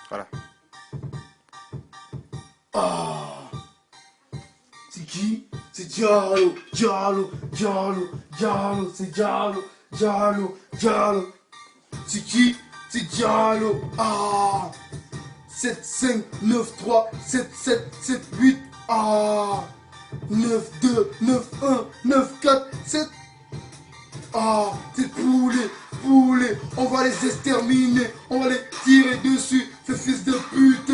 Voilà. Ah, c'est qui? C'est Diallo, Diallo, Diallo, Diallo, c'est Diallo, Diallo, Diallo. C'est qui? C'est Diallo. Ah, 7, 5, 9, 3, 7, 7, 7, 8. Ah, 9, 2, 9, 1, 9, 4, 7. Ah, c'est poulet, poulet. On va les exterminer. On va les tirer dessus, ces fils de pute.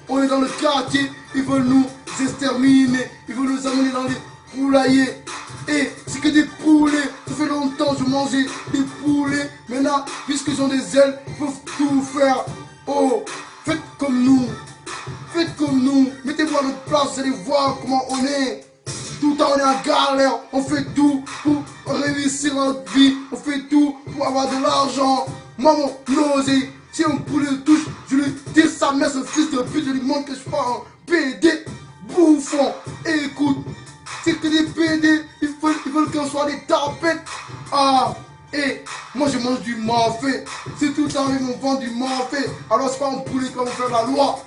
On est dans le quartier, ils veulent nous exterminer. Ils veulent nous amener dans les poulaillers. Et c'est que des poulets. Ça fait longtemps que je mangeais des poulets. Maintenant, puisqu'ils ont des ailes, ils peuvent tout faire. Oh, faites comme nous. Faites comme nous. Mettez-vous à notre place, vous allez voir comment on est. Tout le temps on est en galère. On fait tout pour réussir notre vie. On fait tout pour avoir de l'argent. Moi, mon osé, si un poulet le touche, je lui tire sa mère, ce fils de pute. Je lui montre que je suis pas un PD bouffon. Et écoute, c'est que des PD, ils veulent qu'on soit des tapettes. Ah, et moi je mange du mafé. Si tout le temps ils vont vendre du mafé, alors c'est pas un poulet qui va faire la loi.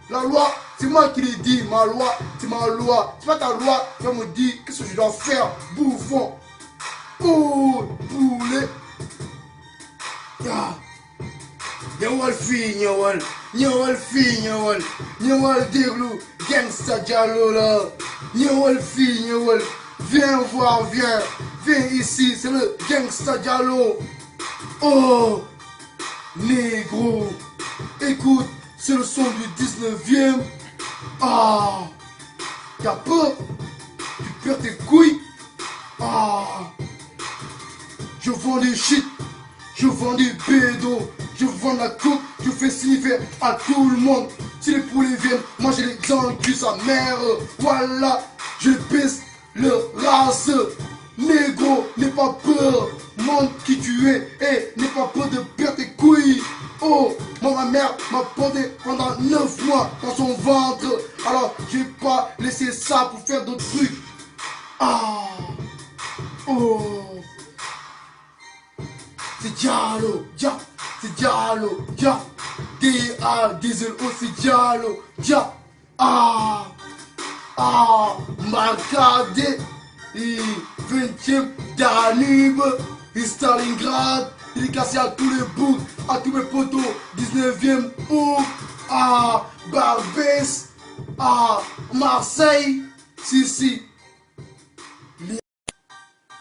La loi, c'est moi qui l'ai dit, ma loi, c'est ma loi. C'est pas ta loi qui va me dire qu'est-ce que je dois faire, bouffon. Oh, poulet. Ah. Nyawal fi, nyawal. Nyawal fi, nyawal. Nyawal déglu, gangsta Diallo là. Nyawal fi, nyawal. Viens voir, viens. Viens ici, c'est le gangsta Diallo. Oh, négro. Écoute, c'est le son du 19e. Ah, t'as peur? Tu perds tes couilles? Ah, je vends des shit. Je vends des bédos, je vends la coupe, je fais sniffer à tout le monde. Si les poulets viennent, moi j'ai les enculés sa mère. Voilà, je pisse le race. Négro, n'aie pas peur, montre qui tu es et n'aie pas peur de perdre tes couilles. Oh, moi ma mère m'a porté pendant 9 mois dans son ventre. Alors je vais pas laisser ça pour faire d'autres trucs. Ah, oh. C'est Diallo, Dia, c'est Diallo, Dia, D-A-D-Z-O, c'est Diallo, Dia, ah, Marcadé, 20e Danube, Stalingrad, il est cassé à tous les boucs, à tous mes potos, 19e bouc, Barbès, Marseille, si.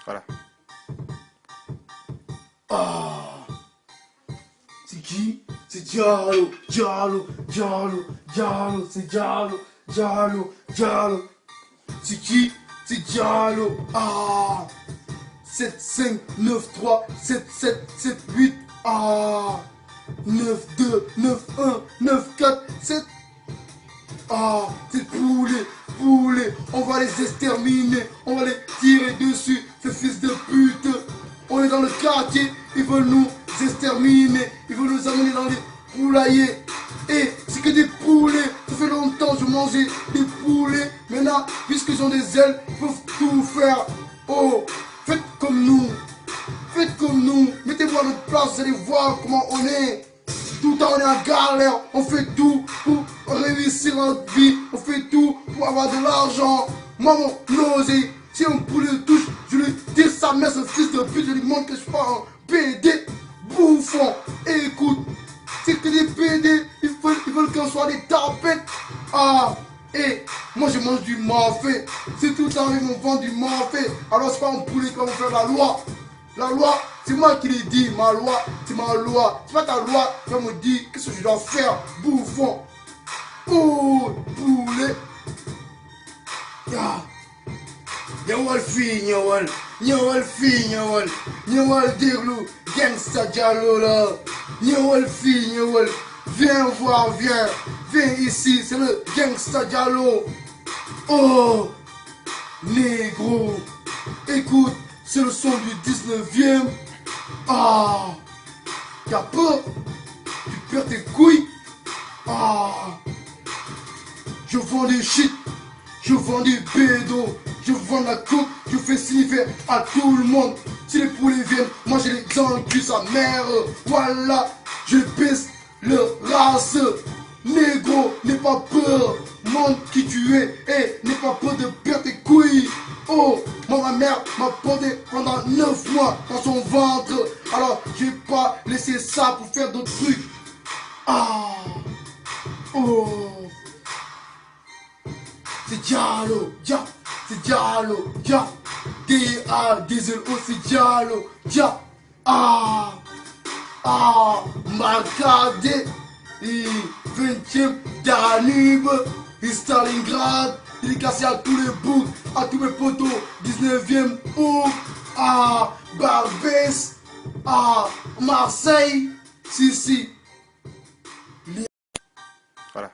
Voilà. Ah, c'est qui? C'est Diallo, Diallo, Diallo, Diallo, c'est Diallo, Diallo, Diallo. C'est qui? C'est Diallo. Ah, 7, 5, 9, 3, 7, 7, 7, 8. Ah, 9, 2, 9, 1, 9, 4, 7. Ah, c'est poulet, poulet. On va les exterminer. On va les tirer dessus, ces fils de pute. On est dans le quartier, ils veulent nous exterminer, ils veulent nous amener dans les poulaillers. Et c'est que des poulets, ça fait longtemps que je mangeais des poulets. Maintenant, puisqu'ils ont des ailes, ils peuvent tout faire. Oh, faites comme nous, faites comme nous. Mettez-vous à notre place, vous allez voir comment on est. Tout le temps on est en galère, on fait tout pour réussir notre vie. On fait tout pour avoir de l'argent. Moi, mon osé, si un poulet le touche, je lui tire sa mère, ce fils de pute. Je lui montre que je suis pas un PD bouffon. Et écoute, c'est que des PD, ils veulent qu'on soit des tapettes. Ah, et moi je mange du mafé. Si tout le temps ils vont vendre du mafé, alors c'est pas un poulet qui va faire la loi. La loi, c'est moi qui l'ai dit, ma loi, c'est ma loi. C'est pas ta loi qui va me dire qu'est-ce que je dois faire, bouffon. Oh, poulet. Ah. Nyawal fi, nyawal. Nyawal fi, nyawal. Nyawal déglu, gangsta Diallo là. Nyawal fi, nyawal. Viens voir, viens. Viens ici, c'est le gangsta Diallo. Oh, négro. Écoute, c'est le son du 19e. Ah, t'as peur? Tu perds tes couilles? Ah, je vends des shit. Je vends des bédos, je vends la coupe, je fais sniffer à tout le monde. Si les poulets viennent, moi j'ai les enculés sa mère. Voilà, je pisse le race. négro, n'aie pas peur. Montre qui tu es et n'aie pas peur de perdre tes couilles. Oh, moi ma mère m'a porté pendant 9 mois dans son ventre. Alors j'ai pas laissé ça pour faire d'autres trucs. Ah, oh, c'est Diallo, Dia, c'est Diallo, Dia. D-A-D-L-O, c'est Diallo, Dia. Ah, Marcadé, 20e Danube, Stalingrad, dédicacé à tous les boucs, à tous mes potos, 19e août, Barbès, Marseille, si. Voilà.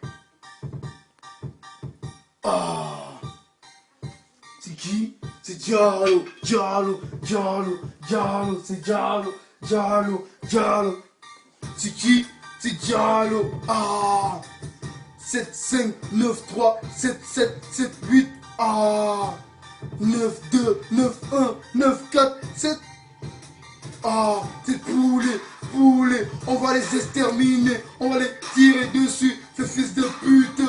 C'est qui? C'est Diallo, c'est Diallo. C'est qui? C'est Diallo. 7, 5, 9, 3, 7, 7, 7, 8. 9, 2, 9, 1, 9, 4, 7. C'est poulet. On va les exterminer. On va les tirer dessus. Ces fils de pute.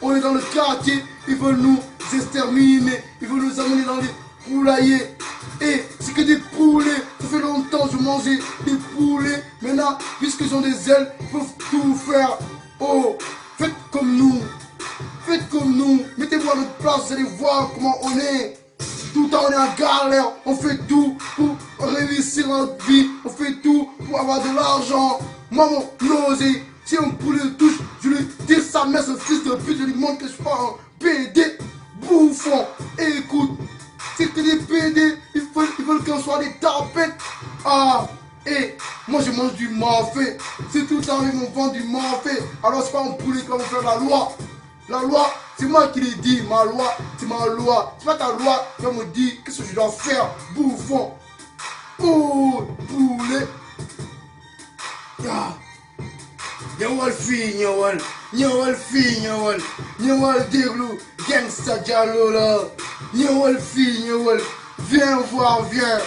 On est dans le quartier. Ils veulent nous exterminer. Ils veulent nous amener dans les poulaillers. Et c'est que des poulets. Ça fait longtemps que je mangeais des poulets. Maintenant, puisqu'ils ont des ailes, ils peuvent tout faire. Oh, faites comme nous. Mettez-vous à notre place, vous allez voir comment on est. Tout le temps on est en galère. On fait tout pour réussir notre vie. On fait tout pour avoir de l'argent. Moi, mon osé, si un poulet le touche, je lui tire sa mère, ce fils de pute. Je lui montre que je suis pas un PD bouffon. Et écoute, c'est que des PD, ils veulent qu'on soit des tapettes. Et moi je mange du mafé. C'est tout le temps ils vont vendre du mafé. Alors c'est pas un poulet qu'on va faire la loi. La loi, c'est moi qui l'ai dit. Ma loi, c'est ma loi. C'est pas ta loi qui va me dire qu'est-ce que je dois faire. Bouffon. Oh, poulet. Nyawal fi, nyawal déglu, gangsta Diallo là. Nyawal fi, viens voir, viens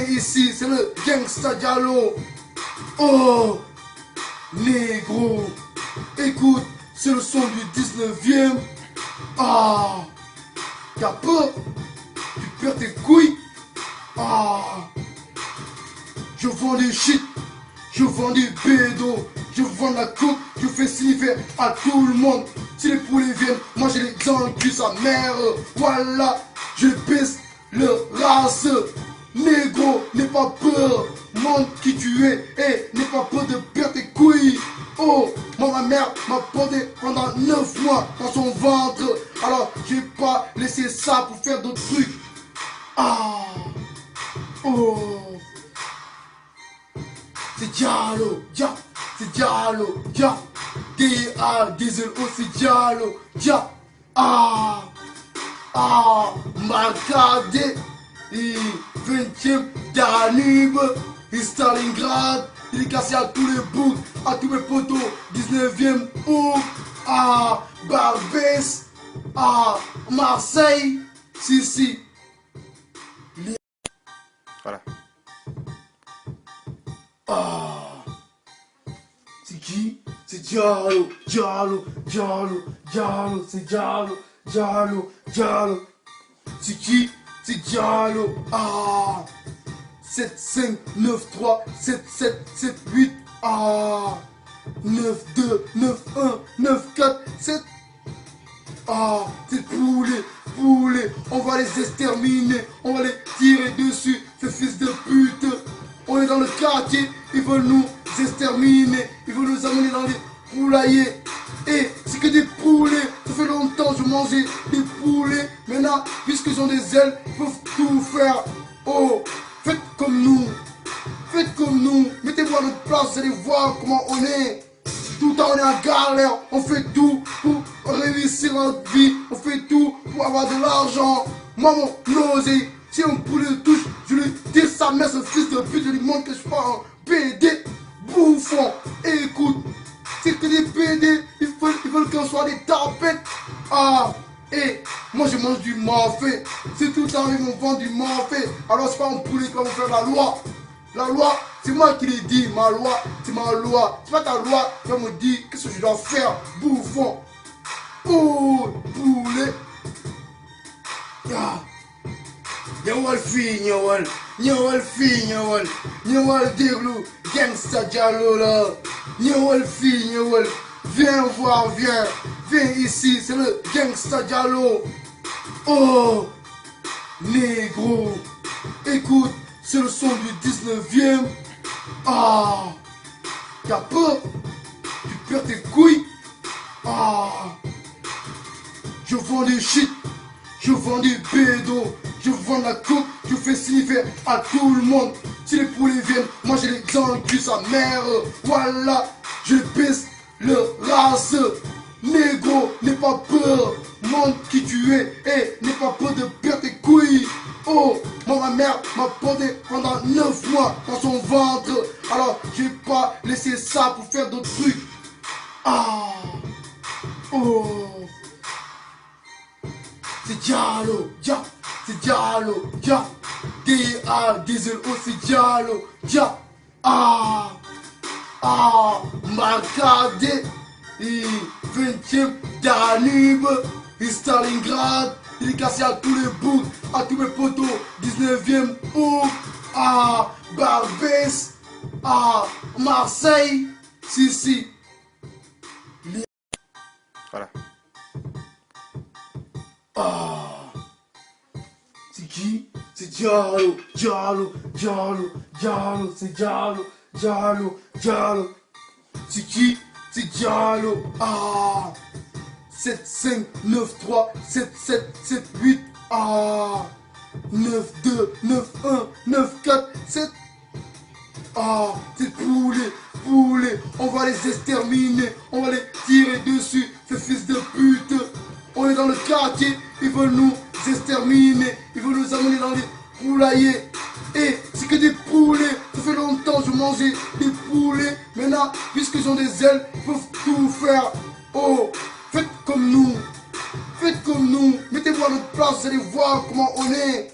ici, c'est le gangsta Diallo. Oh, négro, écoute, c'est le son du 19e. T'as peur? Tu perds tes couilles? Je vends des shit, je vends des bédos, je vends la coke, je fais sniffer à tout le monde. Si les poulets viennent, moi j'ai les enculs sa mère. Voilà, je baisse le race. Négro, n'aie pas peur, montre qui tu es et n'aie pas peur de perdre tes couilles. Oh, moi ma mère m'a porté pendant 9 mois dans son ventre. Alors j'ai pas laissé ça pour faire d'autres trucs. Oh, c'est Diallo, c'est Diallo, D-A-D-L-O, c'est Diallo, Marcadé, 20e Danube, Stalingrad, dédicacé à tous les boucs, à tous mes potos, 19e août, Barbès, Marseille, si. Voilà. C'est qui? C'est Diallo, c'est Diallo. C'est qui? C'est Diallo. 7, 5, 9, 3, 7, 7, 7, 8. 9, 2, 9, 1, 9, 4, 7. C'est poulet. On va les exterminer. On va les tirer dessus. Ces fils de pute. On est dans le quartier. Ils veulent nous exterminer. Ils veulent nous amener dans les poulaillers. Et c'est que des poulets. Ça fait longtemps que je mangeais des poulets. Maintenant, puisqu'ils ont des ailes, ils peuvent tout faire. Oh, faites comme nous. Mettez-vous à notre place, vous allez voir comment on est. Tout le temps on est en galère. On fait tout pour réussir notre vie. On fait tout pour avoir de l'argent. Moi, mon osé, si un poulet le touche, je lui tire sa mère, ce fils de pute. Je lui montre que je suis pas un PD bouffon. Et écoute, c'est que des PD, ils veulent qu'on soit des tapettes. Et moi je mange du mafé. C'est tout le temps ils vont vendre du mafé. Alors c'est pas un poulet qu'on va faire la loi. La loi, c'est moi qui l'ai dit, ma loi, c'est ma loi. C'est pas ta loi qui va me dire qu'est-ce que je dois faire, bouffon. Oh, poulet. Ah. Nyawal fi nyawal fi nyawal déglu, gangsta Diallo là. Nyawal fi nyawal, viens voir, viens ici, c'est le gangsta Diallo. Oh, négro, écoute, c'est le son du 19e. Ah, t'as peur, tu perds tes couilles. Ah, je vends des shit, je vends des bédos, je vends la coupe, je fais sniffer à tout le monde. Si les poulets viennent, moi j'ai les enculés sa mère. Voilà, je pisse le race. Négro, n'aie pas peur, montre qui tu es et n'aie pas peur de perdre tes couilles. Oh, moi ma mère m'a porté pendant 9 mois dans son ventre. Alors j'ai pas laissé ça pour faire d'autres trucs. Ah, oh. C'est Diallo, c'est Diallo, D-A, D-Z-O, c'est Diallo, ah, Marcadé, 20e Danube, Stalingrad, il est cassé à tous les bouts, à tous mes potos, 19e août, Barbès, Marseille, si. Voilà. C'est qui? C'est Diallo, c'est Diallo. C'est qui? C'est Diallo. 7, 5, 9, 3, 7, 7, 7, 8. 9, 2, 9, 1, 9, 4, 7. C'est poulet. On va les exterminer. On va les tirer dessus. Ces fils de pute. On est dans le quartier. Ils veulent nous exterminer. Ils veulent nous amener dans les poulaillers. Et c'est que des poulets. Ça fait longtemps que je mangeais des poulets. Maintenant, puisqu'ils ont des ailes, ils peuvent tout faire. Oh, faites comme nous. Mettez-vous à notre place, vous allez voir comment on est.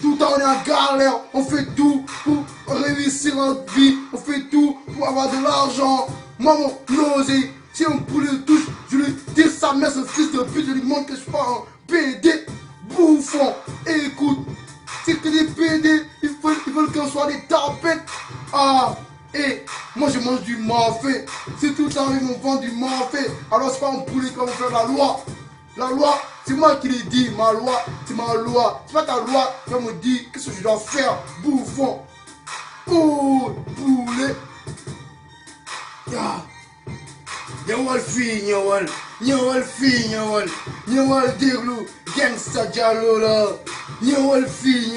Tout le temps on est en galère. On fait tout pour réussir notre vie. On fait tout pour avoir de l'argent. Moi, mon oseille, si un poulet touche, je lui dis sa mère, ce fils de pute, je lui montre que je suis pas un PD bouffon. Et écoute, c'est que des PD, ils veulent qu'on soit des tapettes. Et moi je mange du mafé. Si tout le temps ils m'ont vendu du mafé, alors c'est pas un poulet qui va faire la loi. La loi, c'est moi qui l'ai dit, ma loi, c'est ma loi. C'est pas ta loi qui va me dire qu'est-ce que je dois faire, bouffon. Oh, poulet. Nyawal fi nyawal déglu, gangsta Diallo là. Nyawal fi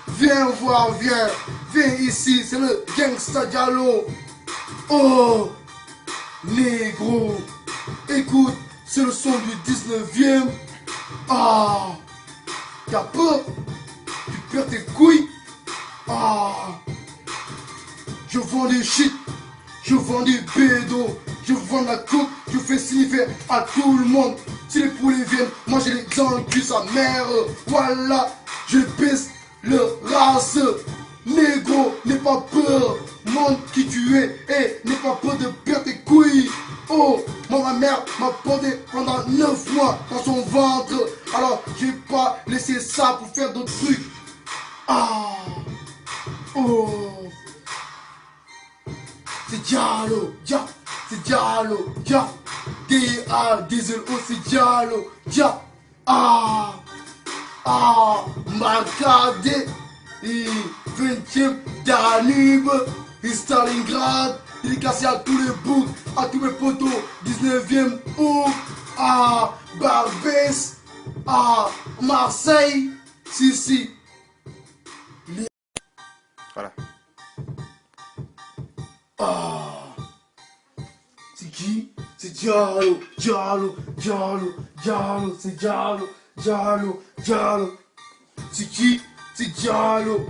viens voir, viens ici, c'est le gangsta Diallo. Oh, négro, écoute, c'est le son du 19e. T'as peur, tu perds tes couilles. Je vends des shit, je vends des bédos, je vends la coupe, je fais sniffer à tout le monde. Si les poulets viennent, moi j'ai les enculés sa mère. Voilà, je pisse le race. Négro, n'aie pas peur, montre qui tu es et n'aie pas peur de perdre tes couilles. Oh, moi ma mère m'a porté pendant 9 mois dans son ventre. Alors j'ai pas laissé ça pour faire d'autres trucs. Oh, c'est Diallo, c'est Diallo, D-A, D-Z-O, c'est Diallo, Marcadé, 20e Danube, Stalingrad, il est cassé à tous les bouts, à tous mes potos, 19e août, Barbès, Marseille, si. Voilà. C'est qui? C'est Diallo, c'est Diallo. C'est qui? C'est Diallo.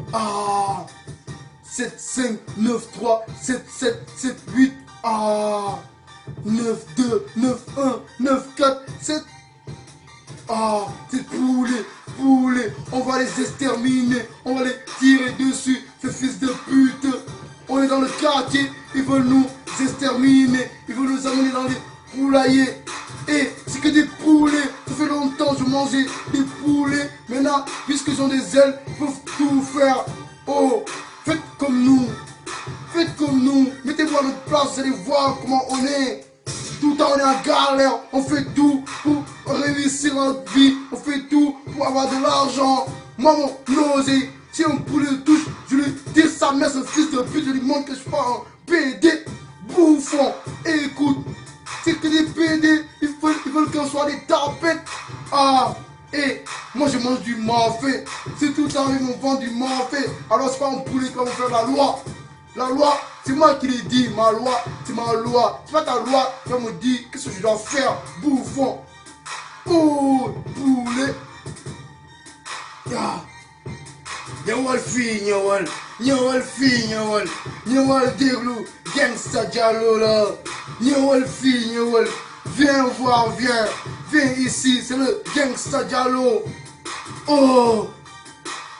7, 5, 9, 3, 7, 7, 7, 8. 9, 2, 9, 1, 9, 4, 7. C'est poulet. On va les exterminer. On va les tirer dessus. Ces fils de pute. On est dans le quartier, ils veulent nous exterminer, ils veulent nous amener dans les poulaillers. Et c'est que des poulets, ça fait longtemps que je mangeais des poulets. Maintenant, puisqu'ils ont des ailes, ils peuvent tout faire. Oh, faites comme nous. Faites comme nous. Mettez-vous à notre place, vous allez voir comment on est. Tout le temps on est en galère, on fait tout pour réussir notre vie. On fait tout pour avoir de l'argent. Moi, mon osé, si un poulet le touche, je lui dis sa mère, ce fils de pute, je lui montre que je suis pas un PD bouffon. Et écoute, c'est que des PD, ils veulent qu'on soit des tapettes. Ah, et moi je mange du mafé. Si tout le temps ils vont vendre du mafé, alors c'est pas un poulet qui va faire la loi. La loi, c'est moi qui l'ai dit, ma loi, c'est ma loi. C'est pas ta loi qui va me dire qu'est-ce que je dois faire, bouffon. Oh, poulet. Yeah. Nyawal fi, nyawal fi, nyawal déglu, gangsta diallo là. Nyawal fi, nyawal, viens voir, viens ici, c'est le gangsta diallo. Oh,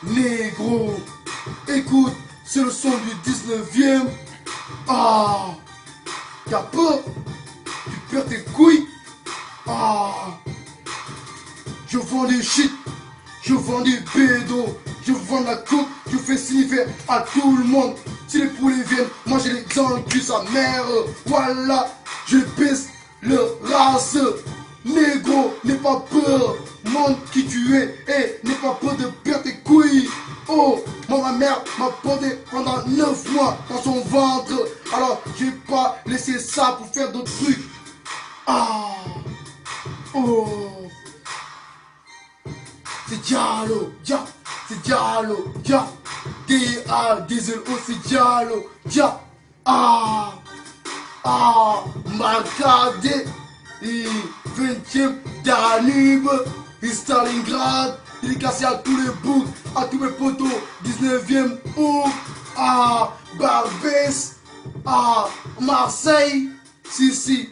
négro, écoute, c'est le son du 19e. Ah, t'as peur, tu perds tes couilles. Ah, je vends du shit, je vends du bédo. Je vends la coupe, je fais signifier à tout le monde. Si les poulets viennent, moi j'ai les dans le cul, sa mère. Voilà, je pisse le race. Négro, n'aie pas peur, montre qui tu es. Et n'aie pas peur de perdre tes couilles. Oh, moi ma mère m'a porté pendant 9 mois dans son ventre. Alors je vais pas laisser ça pour faire d'autres trucs. Ah, oh, c'est Diallo, Dia. C'est Diallo, Dia. D-A-D-Z-O, c'est Diallo, Dia. Ah, Marcadé, 20e Danube, Stalingrad, il est cassé à tous les boucs, à tous mes potos, 19e Ouf, Barbès, Marseille, si.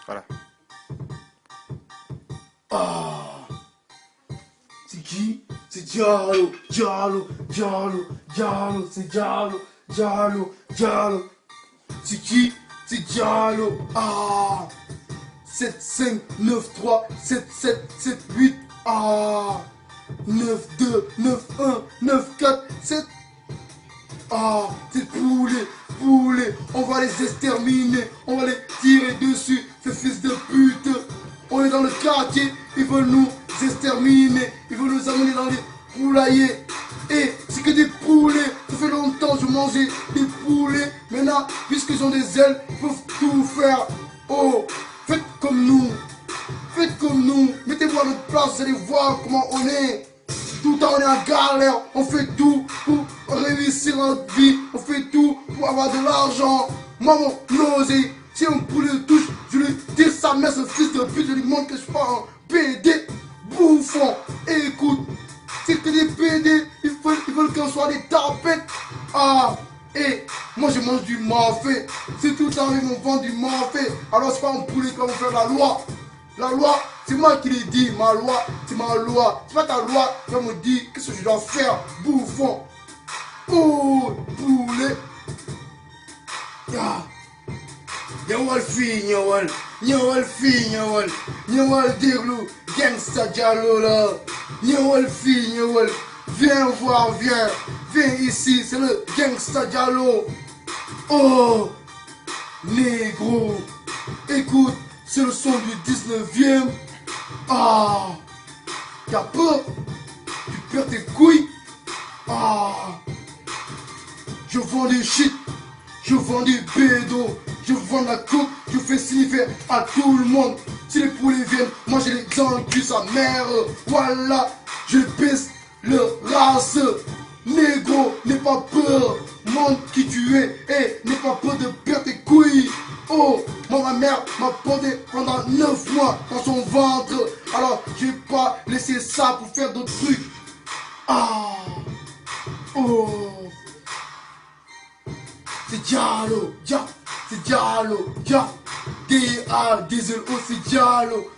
Voilà. C'est qui? C'est Diallo, c'est Diallo. C'est qui? C'est Diallo. 7, 5, 9, 3, 7, 7, 7, 8. 9, 2, 9, 1, 9, 4, 7. C'est poulet. On va les exterminer. On va les tirer dessus. Ces fils de pute. On est dans le quartier. Ils veulent nous exterminer. Ils veulent nous amener dans les poulaillers. Et c'est que des poulets. Ça fait longtemps que je mangeais des poulets. Maintenant, puisqu'ils ont des ailes, ils peuvent tout faire. Oh, faites comme nous. Mettez-vous à notre place, vous allez voir comment on est. Tout le temps on est en galère. On fait tout pour réussir notre vie. On fait tout pour avoir de l'argent. Moi, mon osé, si un poulet le touche, je lui dis sa mère, ce fils de pute, je lui montre que je suis pas un PD bouffon. Et écoute, c'est que des PD, ils veulent qu'on soit des tapettes. Et moi je mange du mafé. Si tout le temps ils vont vendre du mafé, alors c'est pas un poulet qui va faire la loi. La loi, c'est moi qui l'ai dit, ma loi, c'est ma loi. C'est pas ta loi qui va me dire qu'est-ce que je dois faire, bouffon. Oh, poulet. Nyawal fi, nyawal déglu, gangsta diallo là. Nyawal fi, viens voir, viens ici, c'est le gangsta diallo. Oh, négro, écoute, c'est le son du 19e. T'as peur, tu perds tes couilles. Je vends du shit, je vends du bédo. Je vends la coupe, je fais signifier à tout le monde. Si les poulets viennent, moi j'ai les dans le cul, sa mère. Voilà, je pisse le race. Négro, n'aie pas peur, montre qui tu es. Et n'aie pas peur de perdre tes couilles. Oh, moi ma mère m'a porté pendant 9 mois dans son ventre. Alors je vais pas laisser ça pour faire d'autres trucs. Oh, c'est Diallo, c'est Diallo, D-A-D-Z-O, c'est Diallo,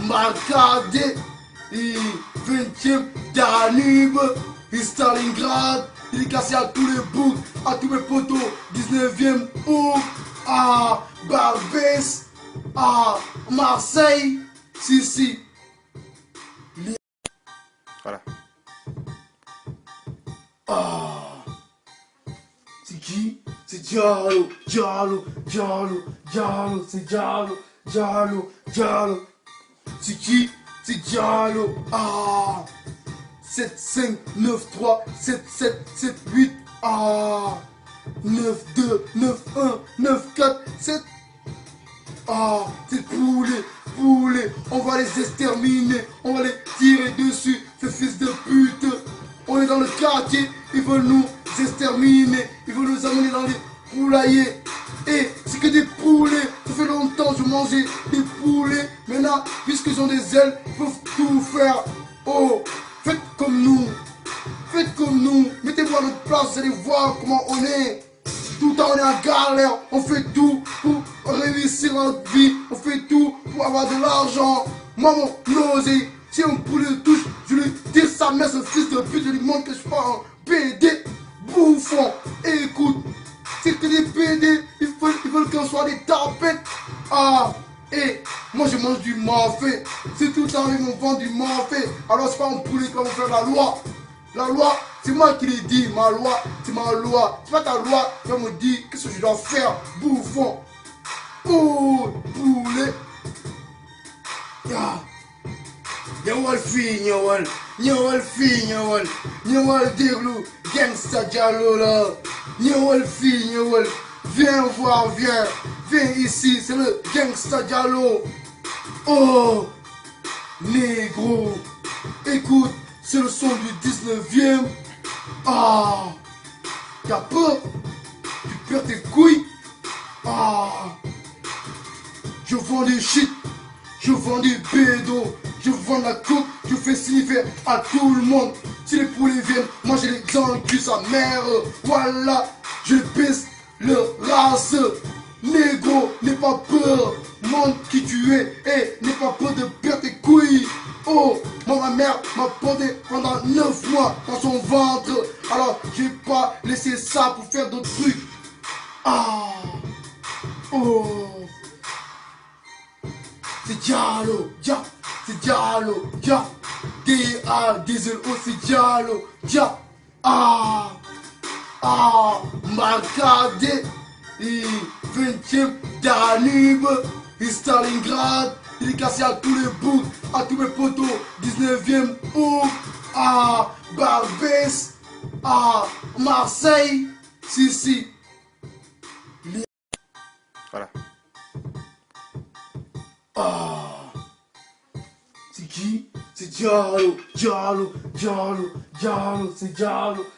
Marcadé, 20e Danube, et Stalingrad, dédicacé à tous les boucs, à tous mes potos, 19e août, à Barbès, à Marseille, si. Voilà. C'est qui? C'est Diallo, c'est Diallo. C'est qui? C'est Diallo. 7, 5, 9, 3, 7, 7, 7, 8. 9, 2, 9, 1, 9, 4, 7. C'est poulets. On va les exterminer. On va les tirer dessus. Ces fils de pute. On est dans le quartier. Ils veulent nous exterminer. Ils veulent nous amener dans les poulaillers. Et c'est que des poulets. Ça fait longtemps que je mangeais des poulets. Maintenant, puisqu'ils ont des ailes, ils peuvent tout faire. Oh, faites comme nous. Mettez-vous à notre place, vous allez voir comment on est. Tout le temps on est en galère. On fait tout pour réussir notre vie. On fait tout pour avoir de l'argent. Moi, mon osé, si un poulet le touche, je lui tire sa mère, ce fils de pute. Je lui montre que je suis pas un PD bouffon. Et écoute, c'est que des PD, ils veulent qu'on soit des tapettes. Et moi je mange du mafé. C'est tout le temps ils vont vendre du mafé. Alors c'est pas un poulet qu'on va faire la loi. La loi, c'est moi qui l'ai dit. Ma loi, c'est ma loi. C'est pas ta loi qui va me dire qu'est-ce que je dois faire. Bouffon. Oh, poulet. Nyawal fi, nyawal dirlou, gangsta Diallo là. Nyawal fi, viens voir, viens ici, c'est le gangsta Diallo. Oh, négro, écoute, c'est le son du 19e. T'as peur? Tu perds tes couilles? Je vends des shit, je vends des bédos, je vends la coke, je fais sniffer à tout le monde. Si les poulets viennent, moi j'ai les enculés sa mère. Voilà, je baisse le race. Négro, n'aie pas peur, montre qui tu es et n'aie pas peur de perdre tes couilles. Oh, moi ma mère m'a porté pendant 9 mois dans son ventre. Alors j'ai pas laissé ça pour faire d'autres trucs. Oh, c'est Diallo, D-A-D-Z-O, c'est Diallo, Marcadé, 20e Danube, et Stalingrad, dédicacé à tous les boucs, à tous mes potos, 19e août, à Barbès, à Marseille, si. Voilà. C'est qui? C'est Diallo, c'est Diallo.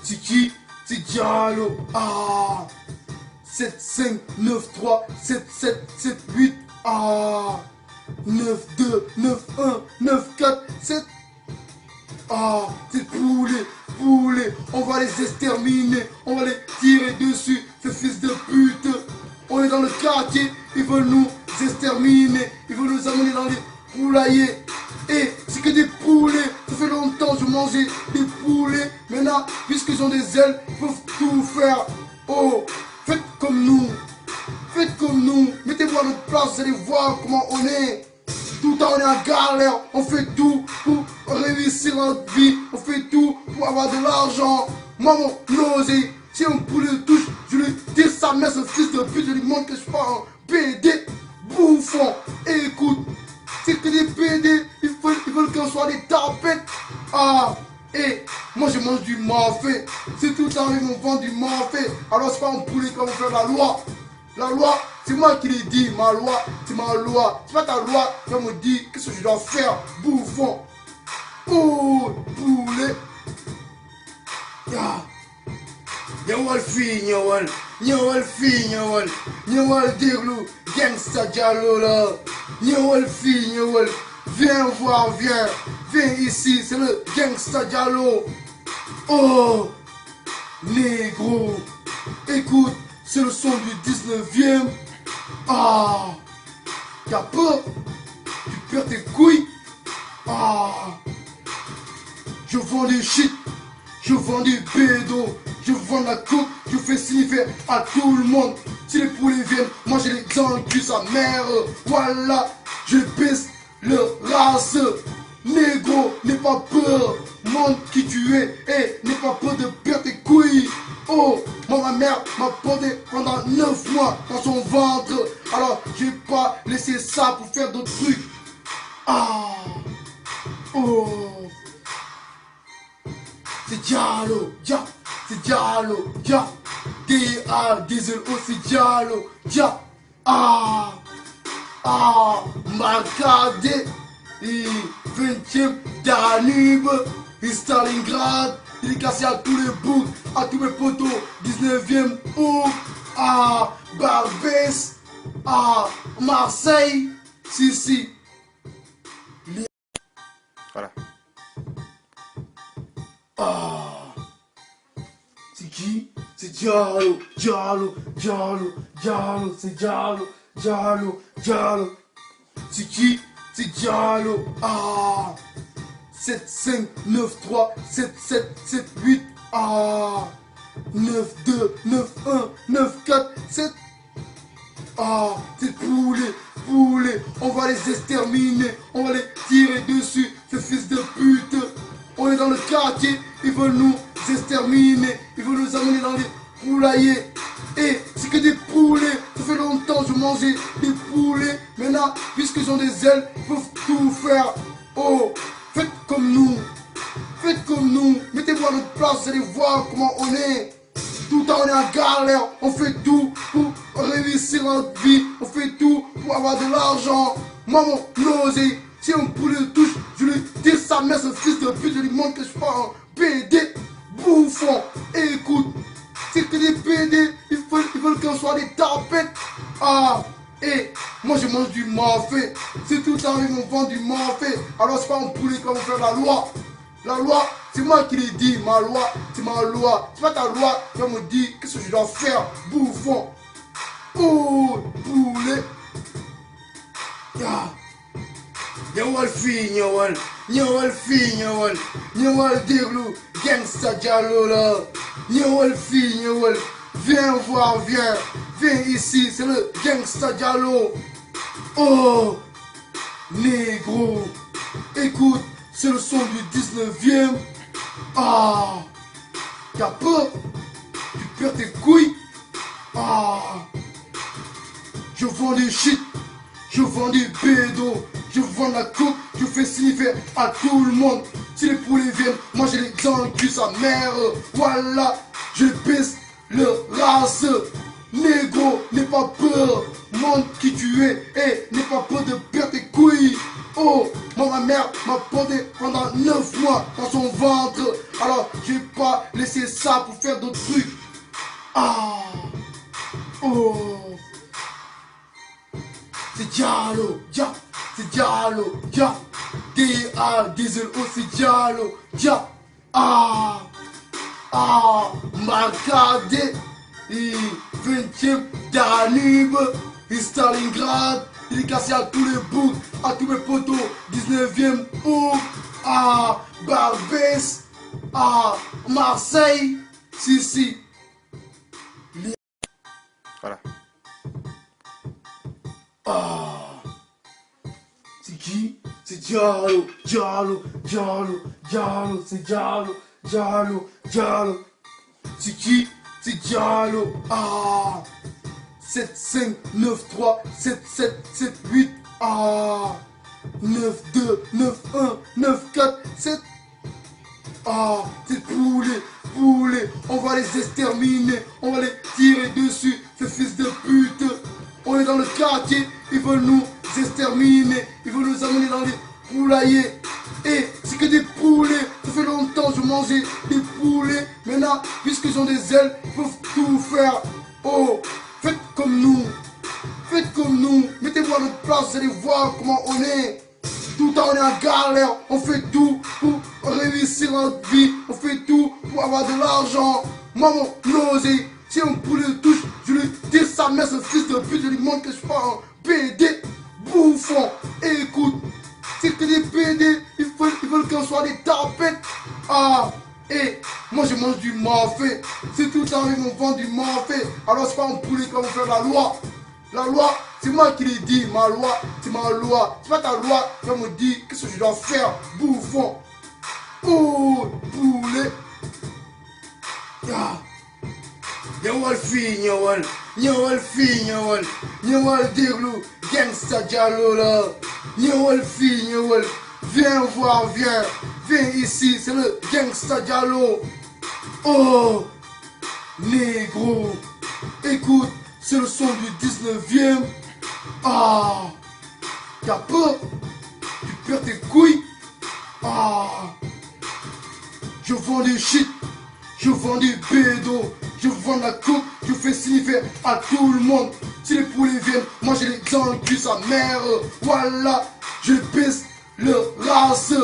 C'est qui? C'est Diallo. 7, 5, 9, 3, 7, 7, 7, 8. 9, 2, 9, 1, 9, 4, 7. C'est poulets. On va les exterminer. On va les tirer dessus. Ces fils de pute. On est dans le quartier. Ils veulent nous exterminer. Ils veulent nous amener dans les poulaillers. Et c'est que des poulets. Ça fait longtemps que je mangeais des poulets. Maintenant, puisqu'ils ont des ailes, ils peuvent tout faire. Oh, faites comme nous. Mettez-vous à notre place, vous allez voir comment on est. Tout le temps on est en galère. On fait tout pour réussir notre vie. On fait tout pour avoir de l'argent. Moi, mon osé, si un poulet le touche, je lui tire sa mère, ce fils de pute. Je lui montre que je suis pas un PD bouffon. Et écoute, c'est que des PD, ils veulent qu'on soit des tapettes. Et moi je mange du mafé. C'est tout le temps ils vont vendre du mafé. Alors c'est pas un poulet qu'on va faire la loi. La loi, c'est moi qui l'ai dit. Ma loi, c'est ma loi. C'est pas ta loi qui va me dire qu'est-ce que je dois faire. Bouffon. Oh, poulet. Nyawal fi, nyawal dirlou, gangsta Diallo là. Nyawal fi, viens voir, viens ici, c'est le gangsta Diallo. Oh, négro, écoute, c'est le son du 19e. T'as peur? Tu perds tes couilles? vends la coupe, je fais sniffer à tout le monde. Si les poulets viennent manger les dans le cul, sa mère, voilà, je pisse le race. Négro, n'aie pas peur, montre qui tu es et n'aie pas peur de perdre tes couilles. Oh, moi ma mère m'a porté pendant 9 mois dans son ventre. Alors j'ai pas laissé ça pour faire d'autres trucs. Ah, oh, c'est Diallo, Dia, c'est Diallo, Dia, D-A-D-Z-O, c'est Diallo, Dia, Marcadé, 20e Danube, Stalingrad, dédicacé à tous les boucs, à tous mes potos, 19e août, à Barbès, à Marseille, si. Voilà. C'est qui? C'est Diallo, c'est Diallo. C'est qui? C'est Diallo. 7, 5, 9, 3, 7, 7, 7, 8. 9, 2, 9, 1, 9, 4, 7. C'est poulets. On va les exterminer. On va les tirer dessus. Ces fils de pute. On est dans le quartier. Ils veulent nous exterminer. Ils veulent nous amener dans les poulaillers. Et c'est que des poulets. Ça fait longtemps que je mangeais des poulets. Maintenant, puisqu'ils ont des ailes, ils peuvent tout faire. Oh, faites comme nous. Mettez-vous à notre place, vous allez voir comment on est. Tout le temps on est en galère. On fait tout pour réussir notre vie. On fait tout pour avoir de l'argent. Moi, mon osé, si un poulet touche, je lui tire sa mère, ce fils de pute. Je lui montre que je suis pas un PD bouffon. Et écoute, c'est que des PD, ils veulent qu'on soit des tapettes. Et moi je mange du mafé. Si tout le temps ils vont vendre du mafé, alors c'est pas un poulet qui va faire la loi. La loi, c'est moi qui l'ai dit. Ma loi, c'est ma loi. C'est pas ta loi qui va me dire qu'est-ce que je dois faire, bouffon. Oh, poulet. Nyawal Déglu, gangsta Diallo là. Nyawal. Viens voir, viens ici, c'est le gangsta Diallo. Oh, négro, écoute, c'est le son du 19e. T'as peur? Tu perds tes couilles? Je vends du shit, je vends du bédo, je vends la coupe, je fais sniffer à tout le monde. Si les poulets viennent manger les dans le cul, sa mère, voilà, je pisse le race. Négro, n'aie pas peur, montre qui tu es et n'aie pas peur de perdre tes couilles. Oh, moi ma mère m'a porté pendant 9 mois dans son ventre. Alors j'ai pas laissé ça pour faire d'autres trucs. Oh, c'est Diallo, c'est Diallo, D-A-D-Z-O, c'est Diallo, Marcadé, 20e Danube, Stalingrad, dédicacé à tous les boucs, à tous mes potos, 19e août, à Barbès, à Marseille, si. Voilà. C'est qui? C'est Diallo, c'est Diallo. C'est qui? C'est Diallo. 7, 5, 9, 3, 7, 7, 7, 8. 9, 2, 9, 1, 9, 4, 7. C'est poulets. On va les exterminer. On va les tirer dessus. Ces fils de pute. On est dans le quartier. Ils veulent nous exterminer. Ils veulent nous amener dans les poulaillers. Et c'est que des poulets. Ça fait longtemps que je mangeais des poulets. Maintenant, puisqu'ils ont des ailes, ils peuvent tout faire. Oh, faites comme nous. Mettez-vous à notre place, vous allez voir comment on est. Tout le temps on est en galère. On fait tout pour réussir notre vie. On fait tout pour avoir de l'argent. Moi, mon osé, si un poulet touche, je lui tire sa mère, ce fils de pute. Je lui montre que je suis pas un PD bouffon. Et écoute, c'est que des PD, ils veulent qu'on soit des tapettes. Et moi je mange du mafé. Si tout le temps ils vont vendre du mafé, alors c'est pas un poulet qui va faire la loi. La loi, c'est moi qui l'ai dit. Ma loi, c'est ma loi. C'est pas ta loi qui va me dire qu'est-ce que je dois faire. Bouffon. Oh, poulet. Ah. Nyawal fi nyawal. Nyawal fi nyawal. Nyawal déglu. Gangsta Diallo là. Nyawal fi nyawal. Viens voir, viens. Viens ici, c'est le Gangsta Diallo. Oh, négro. Écoute, c'est le son du 19e. Ah, t'as peur? Tu perds tes couilles? Ah, je vends du shit. Je vends du bédo. Je vends la coupe. Je fais sniffer à tout le monde. Si les poulets viennent, moi j'ai les dans le cul, sa mère. Voilà, je pisse le race.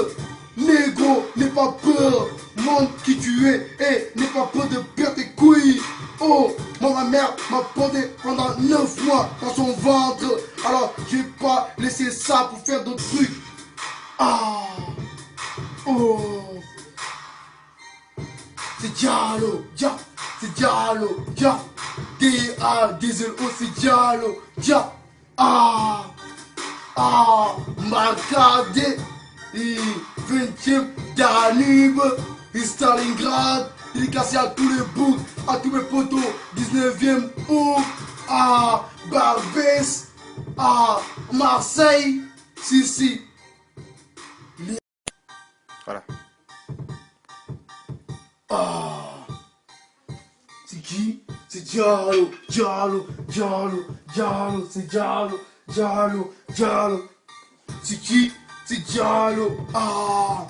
Négro, n'aie pas peur, montre qui tu es et n'aie pas peur de perdre tes couilles. Oh, moi ma mère m'a porté pendant 9 mois dans son ventre. Alors j'ai pas laissé ça pour faire d'autres trucs. Ah, oh, c'est Diallo, Dia, c'est Diallo, Dia, D-A-D-Z-O, c'est Diallo, Dia, ah, Marcadé. 20e Danube, Stalingrad, il est cassé à tous les boucs, à tous mes potos, 19e août, à Barbès, à Marseille, si. Voilà. Ah, c'est qui? C'est Diallo, c'est Diallo. C'est qui? C'est Diallo. Ah,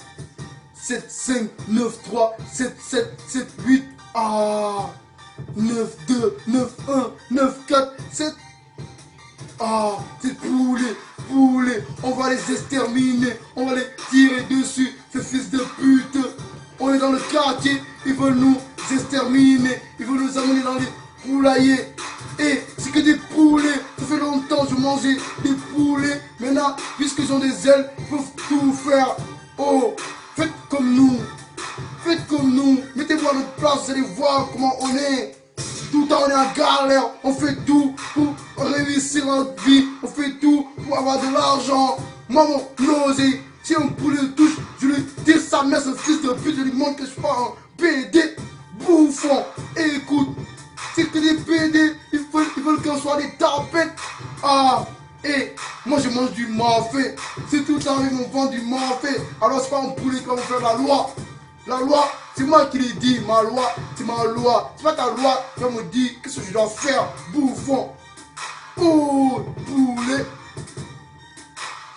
7, 5, 9, 3, 7, 7, 7, 8. Ah, 9, 2, 9, 1, 9, 4, 7. Ah, c'est poulet. On va les exterminer. On va les tirer dessus. Ces fils de pute. On est dans le quartier. Ils veulent nous exterminer. Ils veulent nous amener dans les poulaillers. Et c'est que des poulets. Ça fait longtemps que je mangeais des poulets. Maintenant, puisqu'ils ont des ailes, ils peuvent tout faire. Oh, faites comme nous. Mettez-vous à notre place, vous allez voir comment on est. Tout le temps on est en galère. On fait tout pour réussir notre vie. On fait tout pour avoir de l'argent. Moi, mon nausée, si un poulet le touche, je lui tire sa mère, ce fils de pute. Je lui montre que je suis pas un PD bouffon. Et écoute, c'est que des PD, ils veulent qu'on soit des tapettes. Ah, et moi je mange du mafé. Si tout le temps ils vont vendre du mafé, alors c'est pas un poulet qui va faire la loi. La loi, c'est moi qui l'ai dit. Ma loi, c'est ma loi. C'est pas ta loi qui va me dire qu'est-ce que je dois faire. Bouffon. Oh, poulet.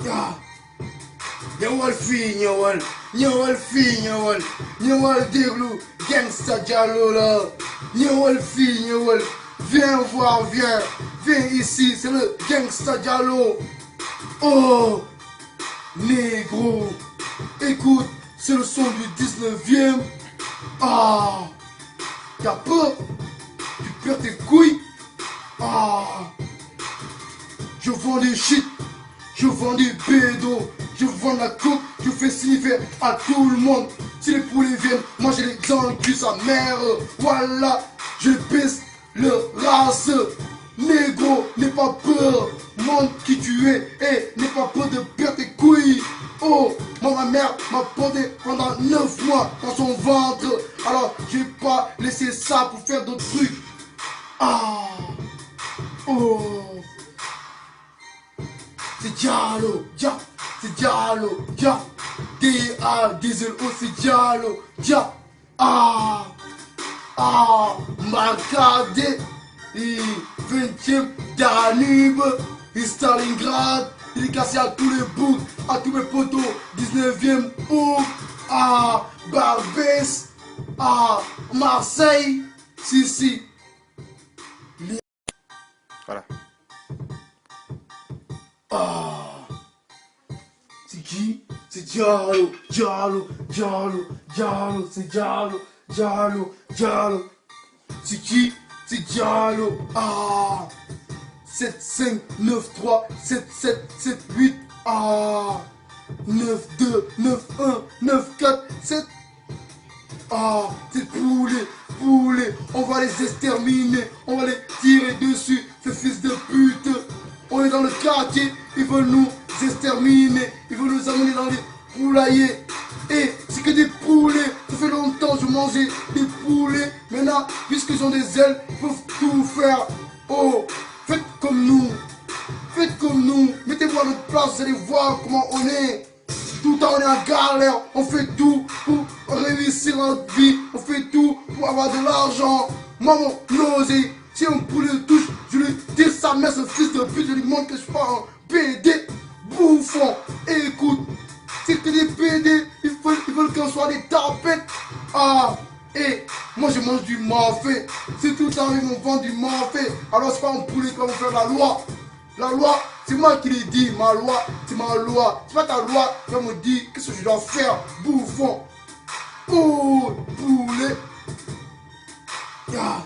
Ah. Nyawal fi nyawal déglu. Gangsta Diallo là. Nyawal fi nyawal. Viens voir, viens. Viens ici, c'est le Gangsta Diallo. Oh, négro. Écoute, c'est le son du 19e. Ah, t'as peur? Tu perds tes couilles? Ah, je vends du shit. Je vends du bédo. Je vends la coupe. Je fais sniffer à tout le monde. Si les poulets viennent, moi j'ai les dans le cul, sa mère. Voilà, je pisse le race. Négro, n'aie pas peur, montre qui tu es et n'aie pas peur de perdre tes couilles. Oh, moi ma mère m'a porté pendant 9 mois dans son ventre. Alors j'ai pas laissé ça pour faire d'autres trucs. Ah, oh, c'est Diallo, c'est Diallo, D-A-D-Z-O, c'est Diallo, ah, Marcadé. 20e Danube, Stalingrad, il est cassé à tous les boucs, à tous mes potos, 19e août, à Barbès, à Marseille, si. Voilà. Ah, c'est qui? C'est Diallo, c'est Diallo. C'est qui? C'est Diallo. Ah, 7, 5, 9, 3, 7, 7, 7, 8. Ah, 9, 2, 9, 1, 9, 4, 7. Ah, c'est poulets, on va les exterminer, on va les tirer dessus, ces fils de pute. On est dans le quartier, ils veulent nous exterminer, ils veulent nous amener dans les poulaillers. Et c'est que des poulets, ça fait longtemps que je mangeais des poulets. Maintenant, puisqu'ils ont des ailes, ils peuvent tout faire. Oh, faites comme nous, mettez-vous à notre place, vous allez voir comment on est. Tout le temps on est en galère, on fait tout pour réussir notre vie, on fait tout pour avoir de l'argent. Moi mon nausée, si un poulet le touche, je lui tire sa mère, ce fils de pute, je lui montre que je suis pas un PD bouffon. Et écoute, c'est que des PD, ils veulent qu'on soit des tapettes. Ah, et moi je mange du mafé, c'est tout le temps ils vont vendre du mafé. Alors c'est pas un poulet qui va vous faire la loi. La loi, c'est moi qui l'ai dit, ma loi, c'est ma loi. C'est pas ta loi qui va me dire qu'est-ce que je dois faire, bouffon. Oh, poulet. Ya.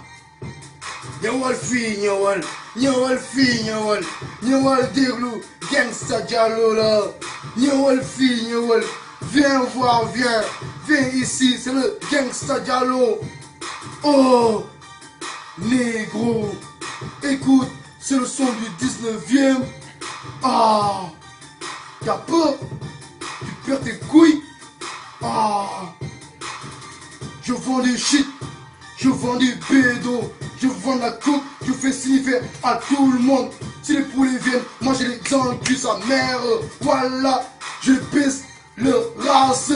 Nyawal fi, nyawal fi, nyawal déglu, gangsta diallo là. Nyawal fi, nyawal. Viens voir, viens ici, c'est le gangsta diallo. Oh, négro, écoute. C'est le son du 19e. Ah, t'as peur? Tu perds tes couilles? Ah, je vends du shit, je vends du bédo, je vends la coke, je fais sniffer à tout le monde. Si les poulets viennent, moi j'ai les enculés sa mère. Voilà, je pèse le race.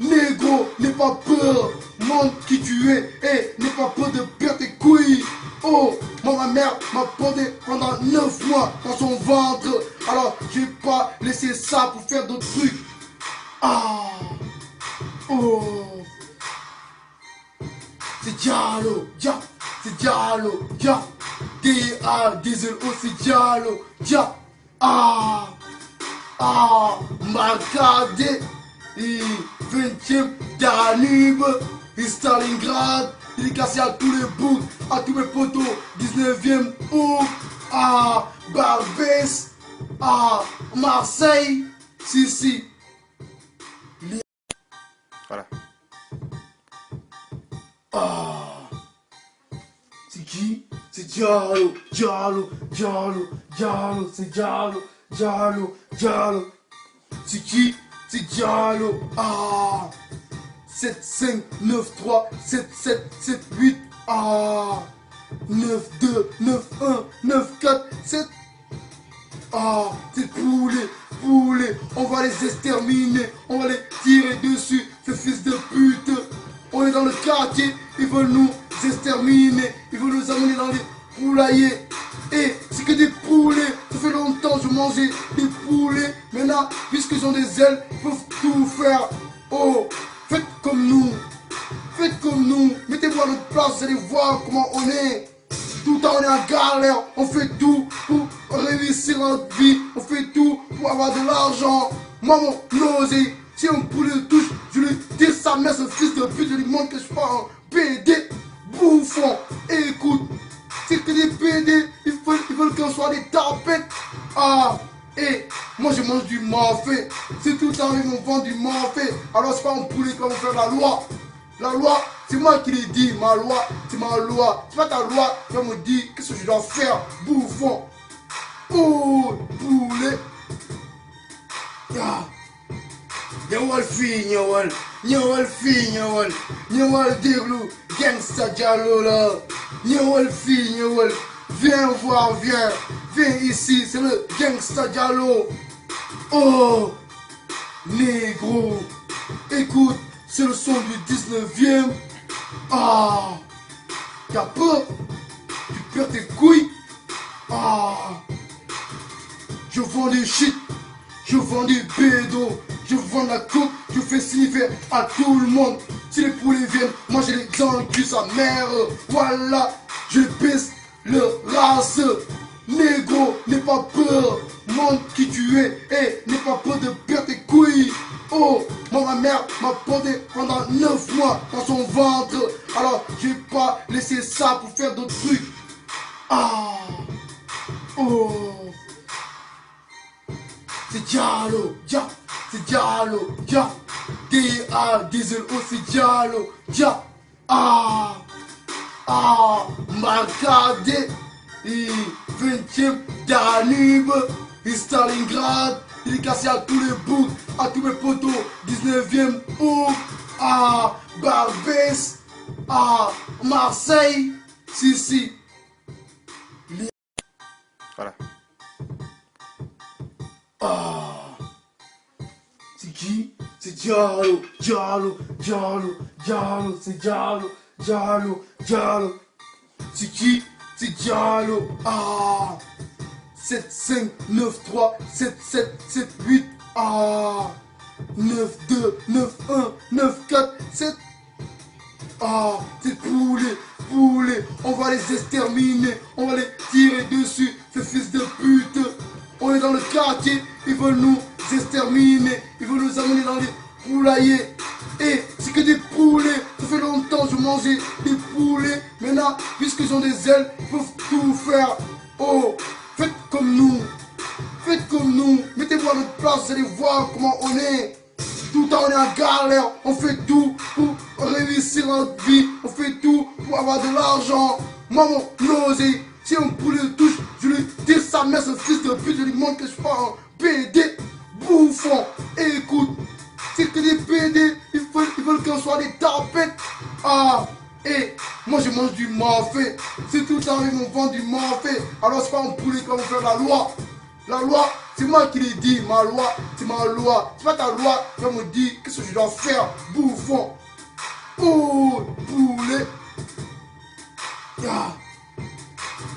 Négro, n'aie pas peur, montre qui tu es et n'aie pas peur de perdre tes couilles. Oh, moi ma mère m'a pendé pendant 9 mois dans son ventre. Alors j'ai pas laissé ça pour faire d'autres trucs. Ah, oh, c'est Diallo, c'est Diallo, D-A, D-Z-O, c'est Diallo, ah, Marcadé, 20e Danube, Stalingrad. Dédicacé à tous les boucs, à tous mes potos, 19e bouc, à Barbès, à Marseille, si. Voilà. Ah, c'est qui? C'est Diallo, c'est Diallo. C'est qui? C'est Diallo. Ah, 7, 5, 9, 3, 7, 7, 7, 8, ah, 9, 2, 9, 1, 9, 4, 7, ah, c'est poulets, on va les exterminer, on va les tirer dessus, ces fils de pute. On est dans le quartier, ils veulent nous exterminer, ils veulent nous amener dans les poulaillers. Et c'est que des poulets, ça fait longtemps que je mangeais des poulets. Maintenant, puisqu'ils ont des ailes, ils peuvent tout faire. Oh, faites comme nous, mettez-vous à notre place, vous allez voir comment on est. Tout le temps on est en galère, on fait tout pour réussir notre vie, on fait tout pour avoir de l'argent. Moi mon nausée, si un poulet le touche, je lui tire sa mère, ce fils de pute, je lui montre que je suis pas un PD bouffon. Et écoute, c'est que des PD, ils veulent qu'on soit des tapettes. Ah, et moi je mange du mafé, c'est tout le temps ils vont vendre du mafé. Alors c'est pas un poulet qui va vous faire la loi. La loi, c'est moi qui l'ai dit, ma loi, c'est ma loi. C'est pas ta loi qui va me dire qu'est-ce que je dois faire, bouffon. Oh, poulet. Ya. Nyawal fi, nyawal déglu, gangsta diallo là. Nyawal fi, viens voir, viens ici, c'est le gangsta diallo. Oh, négro, écoute. C'est le son du 19e. Ah, t'as peur? Tu perds tes couilles? Ah, je vends du shit, je vends du bédo, je vends la coke, je fais sniffer à tout le monde. Si les poulets viennent, moi j'ai les enculés sa mère. Voilà, je pèse le race. Négro, n'aie pas peur, montre qui tu es et n'aie pas peur de perdre tes couilles. Oh, moi ma mère m'a pendé pendant 9 mois dans son ventre. Alors j'ai pas laissé ça pour faire d'autres trucs. Ah, oh, c'est Diallo, c'est Diallo, D-A, D-Z-O, c'est Diallo, Dia, Marcadé, 20e Danube, Stalingrad, il est cassé à tous les bouts, à tous mes potos, 19e août, Barbès, Marseille, si. Voilà. C'est qui? C'est Diallo, c'est Diallo. C'est qui? C'est Diallo. 7, 5, 9, 3, 7, 7, 7, 8. 9, 2, 9, 1, 9, 4, 7. C'est poulets. On va les exterminer. On va les tirer dessus. Ces fils de pute. On est dans le quartier. Ils veulent nous exterminer. Ils veulent nous amener dans les poulaillers. Et c'est que des poulets. Ça fait longtemps que je mangeais des poulets. Maintenant, puisqu'ils ont des ailes, ils peuvent tout faire. Oh, faites comme nous. Mettez-vous à notre place, vous allez voir comment on est. Tout le temps on est en galère. On fait tout pour réussir notre vie. On fait tout pour avoir de l'argent. Moi, mon osé, si un poulet le touche, je lui dis sa mère, ce fils de pute, je lui montre que je suis pas un PD bouffon. Et écoute, c'est que des PD, ils veulent qu'on soit des tapettes. Et moi je mange du mafé. Si tout le temps ils m'ont vendu du mafé, alors c'est pas un poulet qui va me faire la loi. La loi, c'est moi qui l'ai dit. Ma loi, c'est ma loi. C'est pas ta loi qui va me dire qu'est-ce que je dois faire, bouffon. Oh, poulet.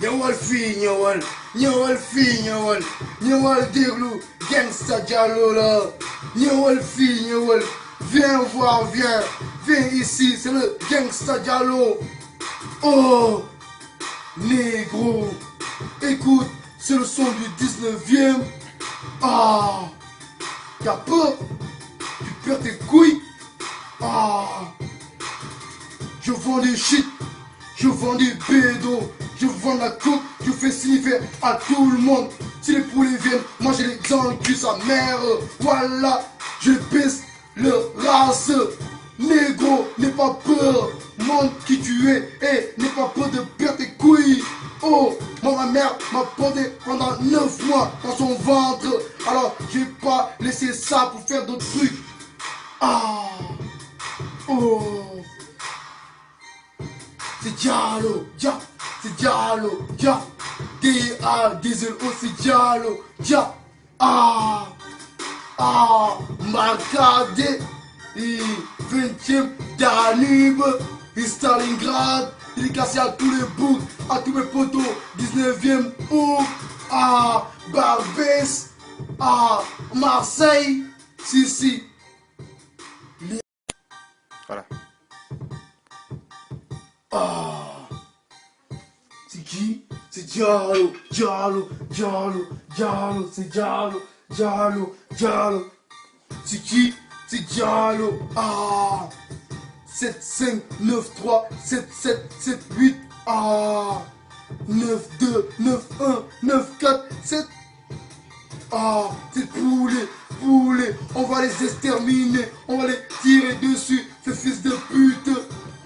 Nyawal déglu, gangsta Diallo là. Nyawal. Viens voir, viens ici, c'est le gangsta Diallo. Oh, négro, écoute, c'est le son du 19e. T'as peur? Tu perds tes couilles? Je vends des shit, je vends des bédos, je vends la coke, je fais sniffer à tout le monde. Si les poulets viennent, moi j'ai les dans le cul, sa mère. Voilà, je pisse le race. Négro, n'aie pas peur, montre qui tu es et n'aie pas peur de perdre tes couilles. Oh, moi ma mère m'a porté pendant 9 mois dans son ventre. Alors j'ai pas laissé ça pour faire d'autres trucs. C'est Diallo, D-A-D-Z-O, c'est Diallo, Marcadé, 20e Danube, Stalingrad, il est cassé à tous les bouts, à tous mes potos, 19e août, Barbès, Marseille, si. Voilà. C'est qui? C'est Diallo, c'est Diallo. C'est qui? C'est Diallo. 7, 5, 9, 3, 7, 7, 7, 8. 9, 2, 9, 1, 9, 4, 7. C'est poulets. On va les exterminer. On va les tirer dessus. Ces fils de pute.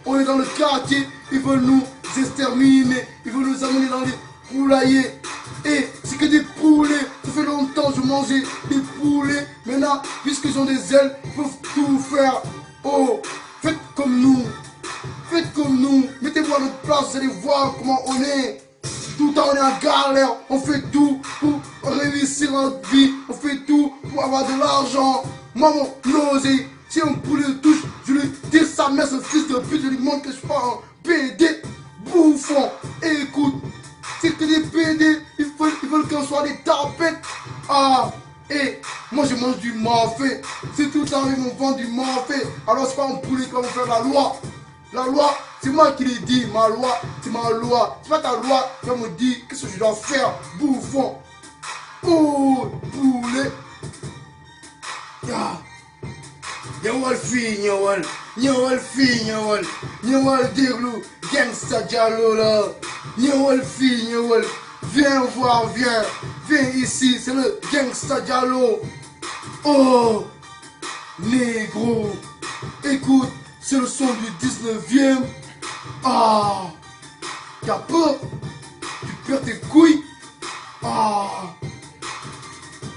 On est dans le quartier. Ils veulent nous exterminer. Ils veulent nous amener dans les poulaillers. Et c'est que des poulets. Ça fait longtemps que je mangeais des poulets. Maintenant, puisqu'ils ont des ailes, ils peuvent tout faire. Oh, faites comme nous. Mettez-vous à notre place, vous allez voir comment on est. Tout le temps on est en galère. On fait tout pour réussir notre vie. On fait tout pour avoir de l'argent. Moi, mon osé, si un poulet le touche, je lui dis sa mère, ce fils de pute, je lui montre que je suis pas un PD bouffon. Et écoute, c'est que des PD, ils veulent qu'on soit des tapettes. Et moi je mange du mafé. Si tout le temps ils m'ont vendu du mafé, alors c'est pas un poulet qui va me faire la loi. La loi, c'est moi qui l'ai dit. Ma loi, c'est ma loi. C'est pas ta loi qui va me dire qu'est-ce que je dois faire, bouffon. Oh, poulet. Nyawal déglu, gangsta Diallo là. Nyawal. Viens voir, viens ici, c'est le gangsta Diallo. Oh, négro, écoute, c'est le son du 19e. Ah, t'as peur? Tu perds tes couilles? Ah,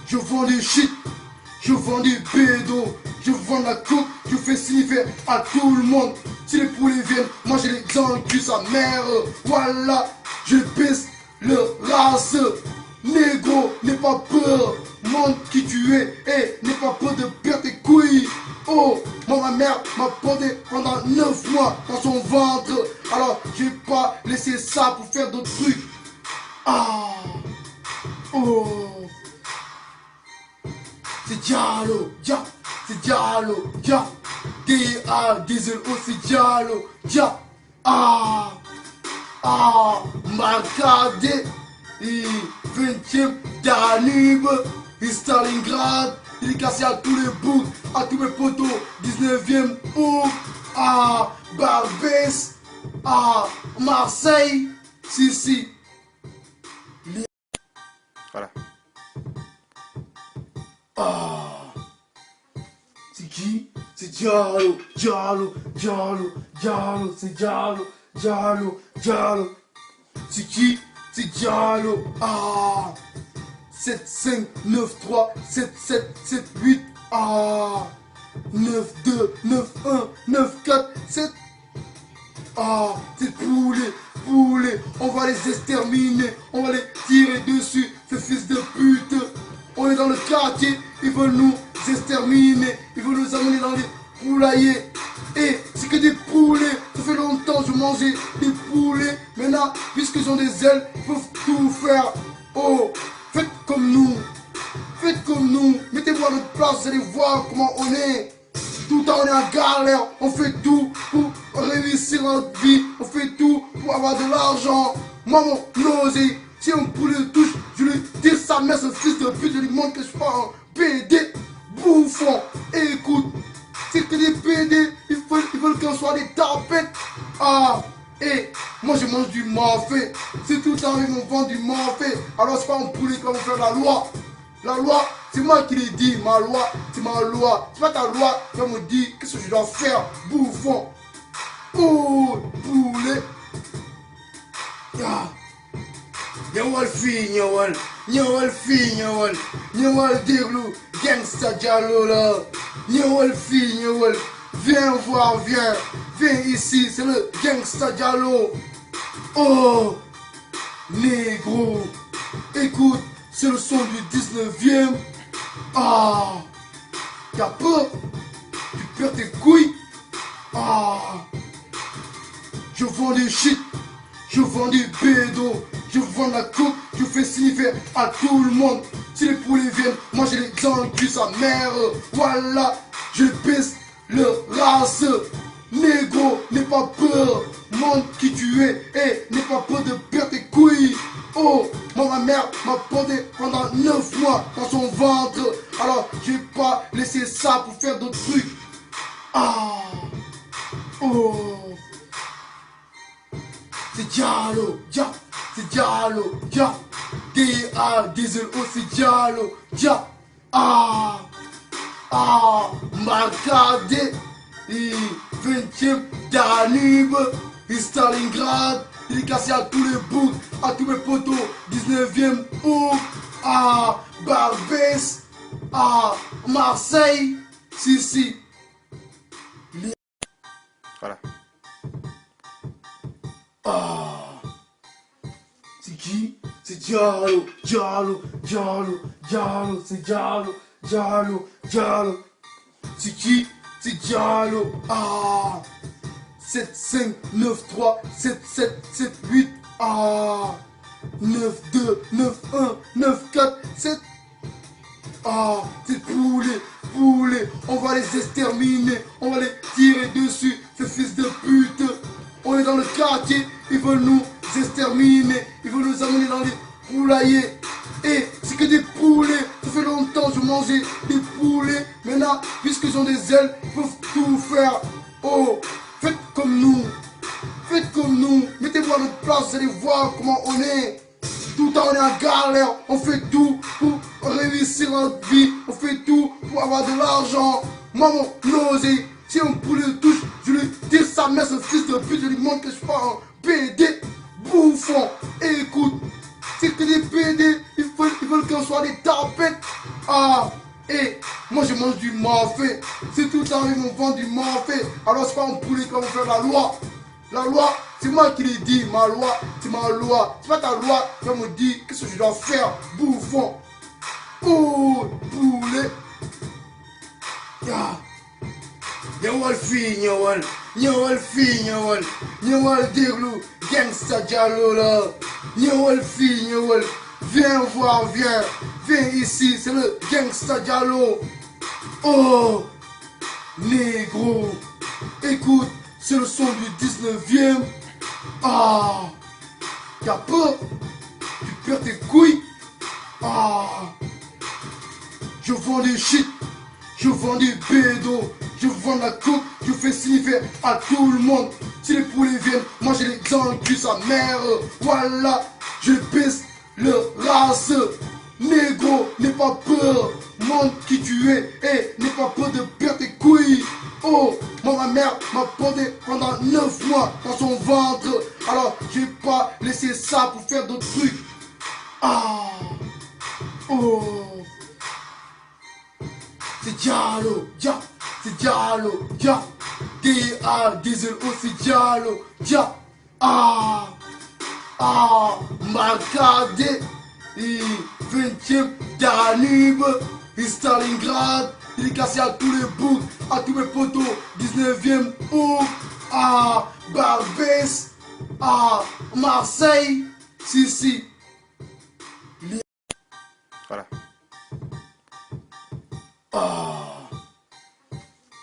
je vends des shit, je vends des bédos, je vends la coke, je fais sniffer à tout le monde. Si les poulets viennent, moi j'ai les dans le cul, sa mère. Voilà, je pisse le race. Négro, n'aie pas peur, montre qui tu es et n'aie pas peur de perdre tes couilles. Oh, moi ma mère m'a porté pendant 9 mois dans son ventre. Alors j'ai pas laissé ça pour faire d'autres trucs. Ah, oh, c'est Diallo, Dia, c'est Diallo, Dia, D-A-D-Z-O, c'est Diallo, Dia, ah, Marcadé, 20e Danube, Stalingrad, dédicacé à tous les boucs, à tous mes potos, 19e bouc, à Barbès, à Marseille, si. Voilà. Ah, c'est qui? C'est Diallo, c'est Diallo. C'est qui? C'est Diallo. Ah, 7, 5, 9, 3, 7, 7, 7, 8. Ah, 9, 2, 9, 1, 9, 4, 7. Ah, c'est poulet. On va les exterminer. On va les tirer dessus, ces fils de pute. On est dans le quartier, ils veulent nous exterminer. Ils veulent nous amener dans les poulaillers. Et c'est que des poulets. Ça fait longtemps que je mangeais des poulets. Maintenant, puisqu'ils ont des ailes, ils peuvent tout faire. Oh, faites comme nous. Mettez-vous à notre place, vous allez voir comment on est. Tout le temps on est en galère. On fait tout pour réussir notre vie. On fait tout pour avoir de l'argent. Moi, mon nausée, si un poulet touche, je lui tire sa mère, ce fils de pute. Je lui montre que je suis pas un PD bouffon. Et écoute, c'est que des PD, ils veulent qu'on soit des tapettes. Ah, et moi je mange du mafé. C'est tout le temps ils vont vendre du mafé. Alors c'est pas un poulet qui va faire la loi. La loi, c'est moi qui l'ai dit. Ma loi, c'est ma loi. C'est pas ta loi qui va me dire qu'est-ce que je dois faire, bouffon. Oh, poulet. Ah. Nyawal fi, nyawal déglu, gangsta Diallo là. Nyawal fi, viens voir, viens ici, c'est le gangsta Diallo. Oh, négro, écoute, c'est le son du 19e. Ah, t'as peur? Tu perds tes couilles? Ah, je vends des shit, je vends des bédos, je vends la coke, je fais sniffer à tout le monde. Si les poulets viennent, moi j'ai les dans le cul, sa mère. Voilà, je pisse le race. Négro, n'aie pas peur, montre qui tu es et n'aie pas peur de perdre tes couilles. Oh, moi ma mère m'a porté pendant 9 mois dans son ventre. Alors j'ai pas laissé ça pour faire d'autres trucs. Ah, oh, c'est Diallo, c'est Diallo, D-A-D-Z-O, c'est Diallo, ah, Marcadé, 20e Danube, Stalingrad, dédicacé à tous les boucs, à tous mes potos, 19e bouc, à Barbès, à Marseille, si. Voilà. Ah, c'est qui? C'est Diallo, c'est Diallo. C'est qui? C'est Diallo. Ah, 7, 5, 9, 3, 7, 7, 7, 8. Ah, 9, 2, 9, 1, 9, 4, 7. Ah, c'est poulet. On va les exterminer. On va les tirer dessus, ces fils de pute. On est dans le quartier, ils veulent nous exterminer. Ils veulent nous amener dans les poulaillers. Et c'est que des poulets. Ça fait longtemps que je mangeais des poulets. Maintenant, puisqu'ils ont des ailes, ils peuvent tout faire. Oh, faites comme nous. Mettez-vous à notre place, vous allez voir comment on est. Tout le temps on est en galère. On fait tout pour réussir notre vie. On fait tout pour avoir de l'argent. Moi, mon nausée, Si un poulet le touche, je lui tire sa mère, ce fils de pute, je lui montre que je suis pas un PD bouffon. Et écoute, c'est que des PD, ils veulent qu'on soit des tapettes. Ah, et moi je mange du mafé. Si tout le temps ils vont vendre du mafé, alors c'est pas un poulet qu'on va faire la loi. La loi, c'est moi qui l'ai dit, ma loi, c'est ma loi. C'est pas ta loi qui va me dire qu'est-ce que je dois faire, bouffon. Oh, poulet. Ah. Nyawal fi nyawal fi nyawal déglu gangsta Diallo là, nyawal fi nyawal, viens voir, viens ici, c'est le gangsta Diallo. Oh, négro, écoute, c'est le son du 19e. Ah, t'as peur, tu perds tes couilles. Ah, je vends des shit, je vends des bédos, je vends la coupe, je fais sniffer à tout le monde. Si les poulets viennent, moi j'ai les enculés sa mère. Voilà, je pisse le race. Négro, n'aie pas peur, montre qui tu es et n'aie pas peur de perdre tes couilles. Oh, moi ma mère m'a porté pendant 9 mois dans son ventre. Alors j'ai pas laissé ça pour faire d'autres trucs. Ah, oh. C'est Diallo, c'est Diallo, D-A-D-Z-O, c'est Diallo, ah, Marcadé, 20e Danube, Stalingrad, dédicacé à tous les boucs, à tous mes potos, 19e bouc, Barbès, Marseille, si. Voilà.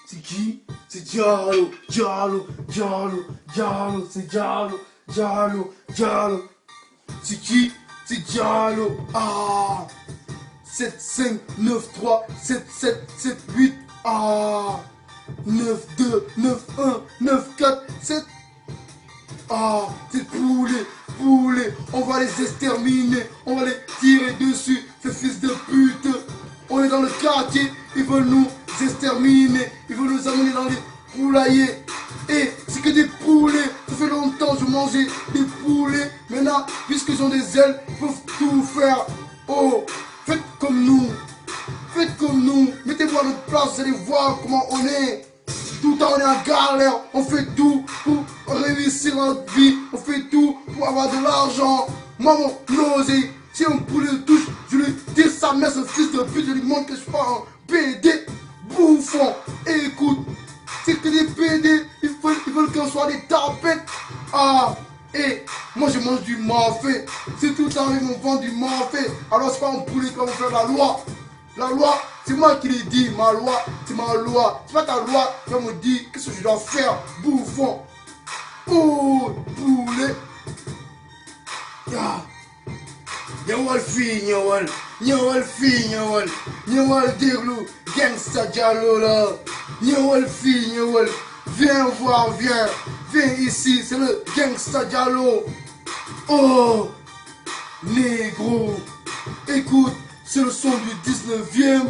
C'est qui? C'est Diallo, c'est Diallo. C'est qui? C'est Diallo. 7, 5, 9, 3, 7, 7, 7, 8. 9, 2, 9, 1, 9, 4, 7. C'est poulet. On va les exterminer. On va les tirer dessus. Ces fils de pute. On est dans le quartier. Ils veulent nous exterminer. Ils veulent nous amener dans les poulaillers. Et c'est que des poulets. Ça fait longtemps que je mangeais des poulets. Maintenant, puisqu'ils ont des ailes, ils peuvent tout faire. Oh, faites comme nous. Mettez-vous à notre place, vous allez voir comment on est. Tout le temps on est en galère. On fait tout pour réussir notre vie. On fait tout pour avoir de l'argent. Moi, mon nausée, si un poulet le touche, je lui tire sa mère, ce fils de pute. Je lui montre que je suis pas un PD bouffon. Et écoute, c'est que des PD, ils veulent qu'on soit des tapettes. Et moi je mange du mafé. Si tout le temps ils vont vendre du mafé, alors c'est pas un poulet qu'on va faire la loi. La loi, c'est moi qui l'ai dit, ma loi, c'est ma loi. C'est pas ta loi qui va me dire qu'est-ce que je dois faire, bouffon. Oh, poulet. Nyawal fi nyawal déglu gangsta Diallo là, nyawal fi viens voir, viens ici, c'est le gangsta Diallo. Oh, négro, écoute, c'est le son du 19e.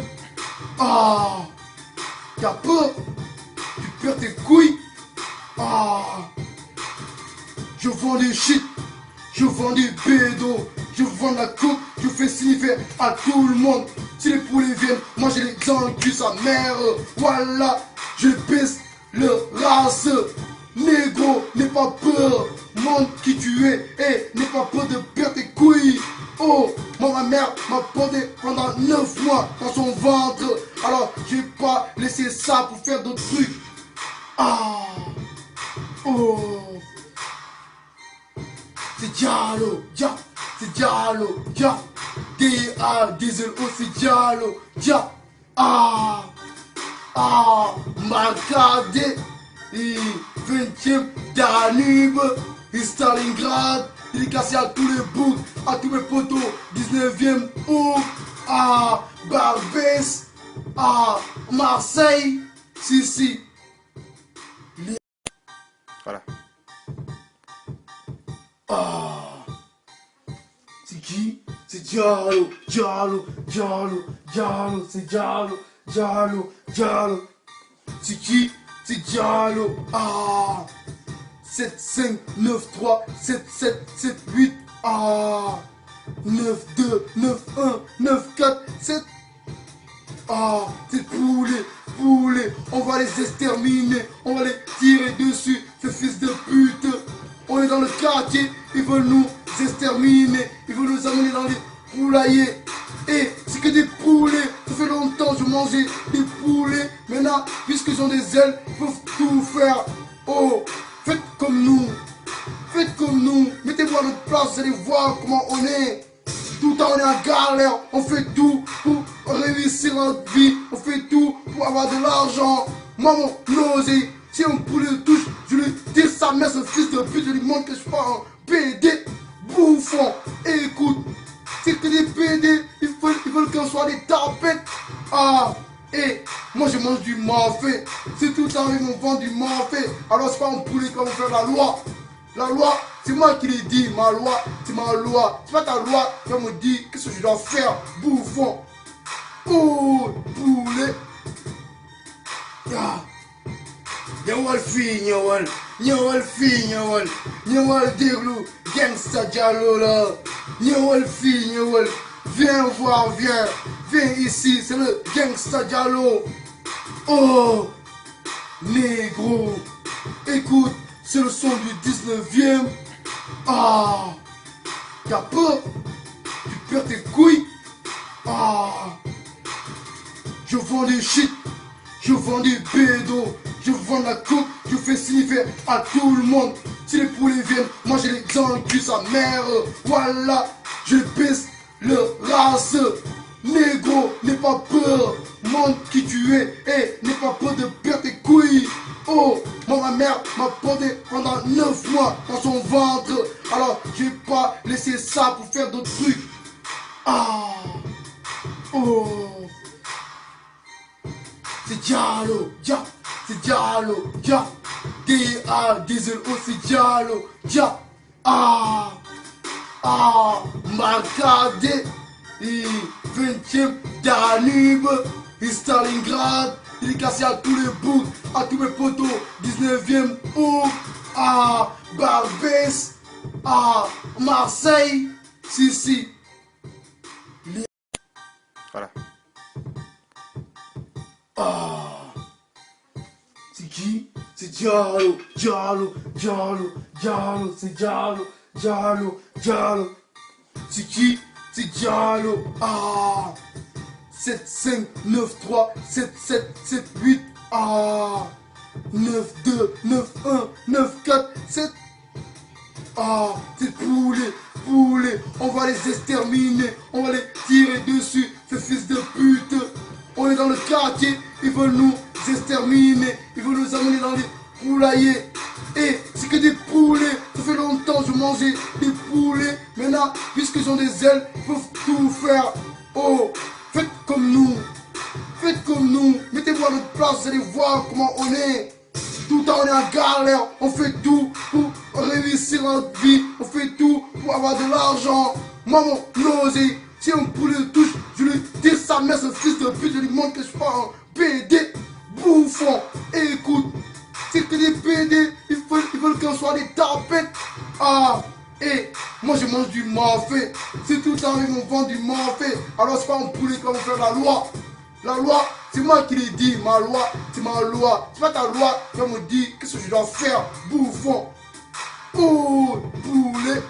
T'as peur, tu perds tes couilles. Je vends des shit, je vends des bédos, je vends la coupe, je fais sniffer à tout le monde. Si les poulets viennent, moi j'ai les enculés sa mère. Voilà, je pisse le race. Négro, n'aie pas peur, montre qui tu es et n'aie pas peur de perdre tes couilles. Oh, moi ma mère m'a porté pendant 9 mois dans son ventre. Alors j'ai pas laissé ça pour faire d'autres trucs. Oh, c'est Diallo, c'est Diallo, D-A-D-Z-O, c'est Diallo, Marcadé, 20e Danube, Stalingrad, dédicacé à tous les boucs, à tous mes potos, 19e bouc, Barbès, Marseille, si. Voilà. C'est qui? C'est Diallo, c'est Diallo. C'est qui? C'est c'est Diallo. 7, 5, 9, 3, 7, 7, 7, 8. 9, 2, 9, 1, 9, 4, 7. C'est poulet. On va les exterminer. On va les tirer dessus, ces fils de pute. On est dans le quartier, ils veulent nous exterminer. Ils veulent nous amener dans les poulaillers. Et c'est que des poulets. Ça fait longtemps que je mangeais des poulets. Maintenant, puisqu'ils ont des ailes, ils peuvent tout faire. Faites comme nous. Mettez-vous à notre place, vous allez voir comment on est. Tout le temps on est en galère. On fait tout pour réussir notre vie. On fait tout pour avoir de l'argent. Moi, mon osé, si un poulet le touche, je lui tire sa mère, ce fils de pute. Je lui montre que je suis pas un PD bouffon. Et écoute, c'est que des PD, ils veulent qu'on soit des tapettes. Et moi je mange du mafé. Si tout le temps ils m'ont vendu du mafé, alors c'est pas un poulet qui va faire la loi. La loi, c'est moi qui l'ai dit. Ma loi, c'est ma loi. C'est pas ta loi qui va me dire qu'est-ce que je dois faire, bouffon. Poulet. Nyawal déglu, gangsta Diallo là. Nyawal. Viens voir, viens ici, c'est le gangsta Diallo. Négro, écoute, c'est le son du 19e. T'as peur? Tu perds tes couilles? Je vends des shit, je vends des bédos, je vends la coupe, je fais signifier à tout le monde. Si les poulets viennent, moi j'ai les cul sa mère. Voilà, je pisse le race. Négro, n'aie pas peur, montre qui tu es et n'aie pas peur de perdre tes couilles. Moi ma mère m'a porté pendant 9 mois dans son ventre. Alors j'ai pas laissé ça pour faire d'autres trucs. C'est Diallo, c'est Diallo, D-A-D-Z-O, c'est Diallo, Marcadé, 20e Danube, Stalingrad, il est cassé à tous les boucs, à tous mes potos, 19e août, Barbès, Marseille, si. Voilà. C'est qui? C'est Diallo, c'est Diallo. C'est qui? C'est Diallo. 7, 5, 9, 3, 7, 7, 7, 8. 9, 2, 9, 1, 9, 4, 7. C'est poulet. On va les exterminer. On va les tirer dessus, ces fils de pute. On est dans le quartier, ils veulent nous exterminer. Ils veulent nous amener dans les poulaillers. Et c'est que des poulets. Ça fait longtemps que je mangeais des poulets. Maintenant, puisqu'ils ont des ailes, ils peuvent tout faire. Faites comme nous. Mettez-vous à notre place, vous allez voir comment on est. Tout le temps on est en galère. On fait tout pour réussir notre vie. On fait tout pour avoir de l'argent. Moi, mon osé, si un poulet le touche, je lui tire sa mère, ce fils de pute. Je lui montre que je suis pas un PD bouffon. Et écoute, c'est que des PD, ils veulent qu'on soit des tapettes. Et moi je mange du mafé. Si tout le temps ils m'ont vendu du mafé, alors c'est pas un poulet qui va faire la loi. La loi, c'est moi qui l'ai dit. Ma loi, c'est ma loi. C'est pas ta loi qui va me dire qu'est-ce que je dois faire, bouffon. Poulet.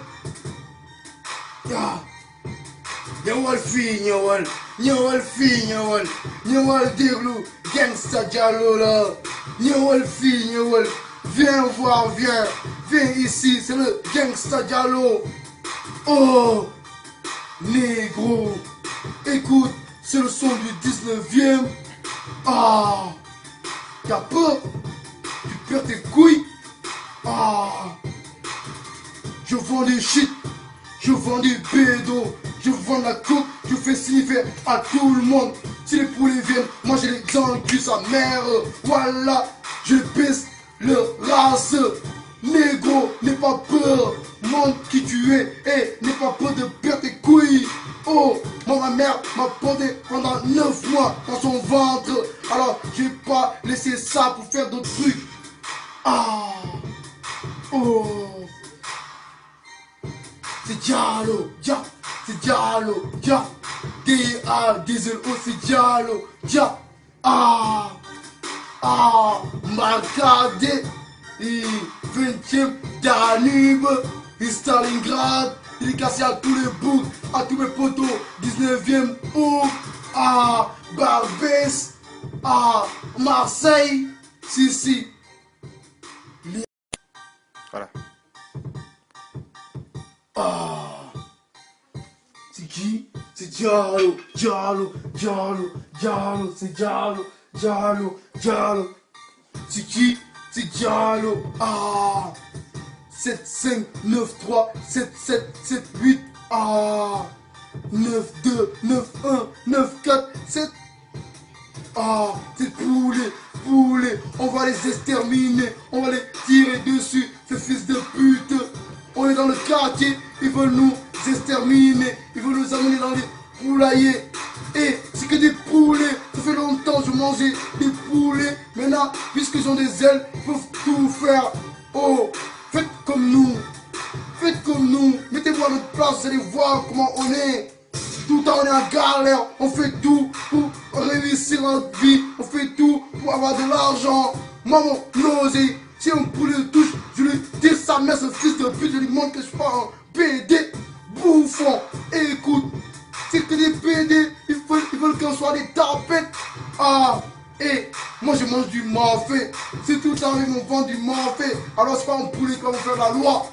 Nyawal déglu, gangsta Diallo là. Nyawal. Viens voir, viens ici, c'est le gangsta Diallo. Négro, écoute, c'est le son du 19e. T'as peur? Tu perds tes couilles? Je vends des shit, je vends des bédos, je vends la coupe, je fais signifier à tout le monde. Si les poulets viennent, moi j'ai les cul sa mère. Voilà, je pisse le race. Négro, n'aie pas peur, montre qui tu es et n'aie pas peur de perdre tes couilles. Oh, moi ma mère m'a porté pendant 9 mois dans son ventre. Alors j'ai pas laissé ça pour faire d'autres trucs. Ah, oh, c'est Diallo, Dia, c'est Diallo, Dia. D-A-D-L-O, c'est Diallo, Dia. Ah, Marcadé, 20e Danube, et Stalingrad, dédicacé à tous les boucs, à tous mes potos, 19e août, à Barbès, à Marseille, si. Voilà. C'est qui? C'est Diallo, c'est Diallo. C'est qui? C'est Diallo. 7, 5, 9, 3, 7, 7, 7, 8. 9, 2, 9, 1, 9, 4, 7. C'est poulets. On va les exterminer. On va les tirer dessus. Ces fils de pute. On est dans le quartier. Ils veulent nous exterminer. Ils veulent nous amener dans les poulaillers. Et c'est que des poulets. Ça fait longtemps que je mangeais des poulets. Maintenant, puisqu'ils ont des ailes, ils peuvent tout faire. Oh, faites comme nous. Mettez-vous à notre place, vous allez voir comment on est. Tout le temps on est en galère. On fait tout pour réussir notre vie. On fait tout pour avoir de l'argent. Moi, mon nausée, si un poulet le touche, je lui tire sa mère, ce fils de pute. Je lui montre que je suis pas un PD bouffon. Et écoute, c'est que des PD, ils veulent qu'on soit des tapettes. Et moi je mange du mafé. C'est tout le temps ils m'ont vendu du mafé. Alors c'est pas un poulet qui va faire la loi.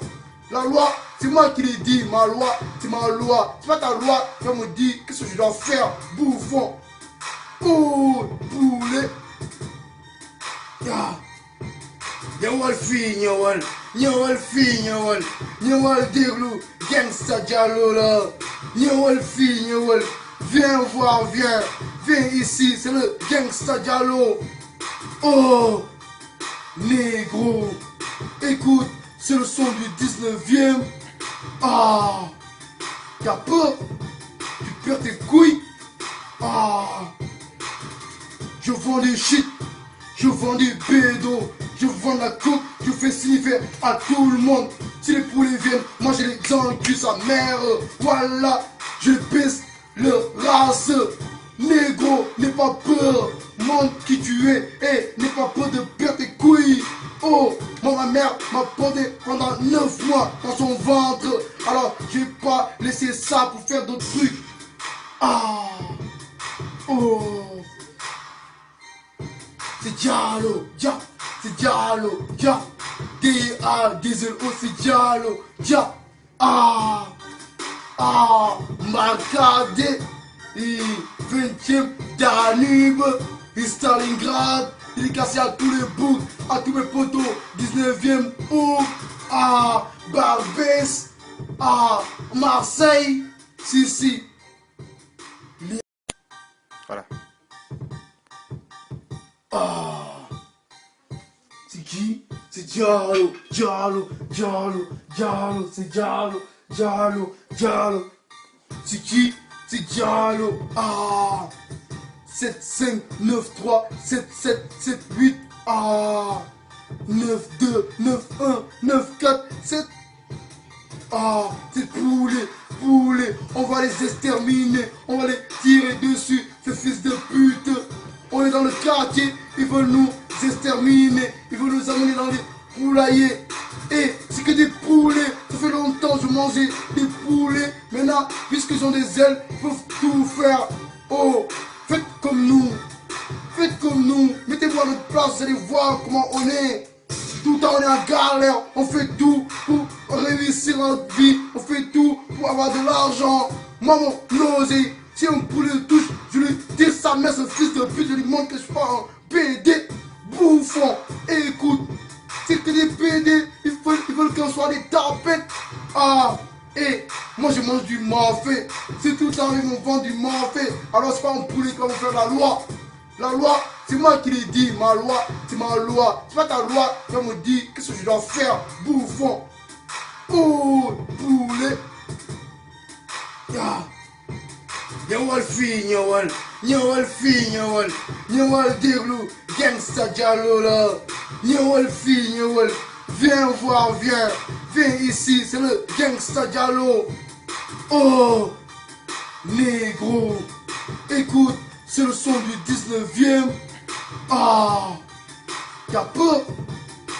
La loi, c'est moi qui l'ai dit. Ma loi, c'est ma loi. C'est pas ta loi qui va me dire qu'est-ce que je dois faire. Bouffon. Oh, poulet. Nyawal déglu. Gangsta Diallo là. Nyawal. Viens voir, viens ici, c'est le Gangsta Diallo. Oh, négro, écoute, c'est le son du 19e. T'as peur? Tu perds tes couilles? Je vends des shit, je vends des bédos, je vends la coke, je fais sniffer à tout le monde. Si les poulets viennent, moi j'ai les enculés sa mère. Voilà, je baisse le race. Négro, n'aie pas peur, montre qui tu es et n'aie pas peur de perdre tes couilles. Oh, moi ma mère m'a porté pendant 9 mois dans son ventre. Alors j'ai pas laissé ça pour faire d'autres trucs. Oh, c'est Diallo, c'est Diallo, D-A-D-L-O, c'est Diallo, Marcadé, 20e Danube, et Stalingrad, dédicacé à tous les boucs, à tous mes potos, 19e août, à Barbès, à Marseille, si. Voilà. C'est qui? C'est Diallo, c'est Diallo. C'est qui? C'est Diallo. 7, 5, 9, 3, 7, 7, 7, 8. 9, 2, 9, 1, 9, 4, 7. C'est poulets. On va les exterminer. On va les tirer dessus. Ces fils de pute. On est dans le quartier. Ils veulent nous exterminer. Ils veulent nous amener dans les poulaillers. Et c'est que des poulets. Ça fait longtemps que je mangeais des poulets. Maintenant, puisqu'ils ont des ailes, ils peuvent tout faire. Oh, faites comme nous. Mettez-vous à notre place, vous allez voir comment on est. Tout le temps on est en galère. On fait tout pour réussir notre vie. On fait tout pour avoir de l'argent. Moi, mon nausée, si un poulet le touche, je lui tire sa mère, ce fils de pute. Je lui montre que je suis pas un PD bouffon. Et écoute, c'est que des PD, ils veulent qu'on soit des tapettes. Et moi je mange du mafé. C'est tout le temps ils m'ont vendu du mafé. Alors c'est pas un poulet qui va me faire la loi. La loi, c'est moi qui l'ai dit. Ma loi, c'est ma loi. C'est pas ta loi qui va me dire qu'est-ce que je dois faire. Bouffon. Oh, poulet. Nyawal fi nyawal fi nyawal déglu gangsta Diallo là. Nyawal fi nyawal, viens voir, viens ici, c'est le gangsta Diallo. Oh, négro, écoute, c'est le son du 19e. Ah, t'as peur?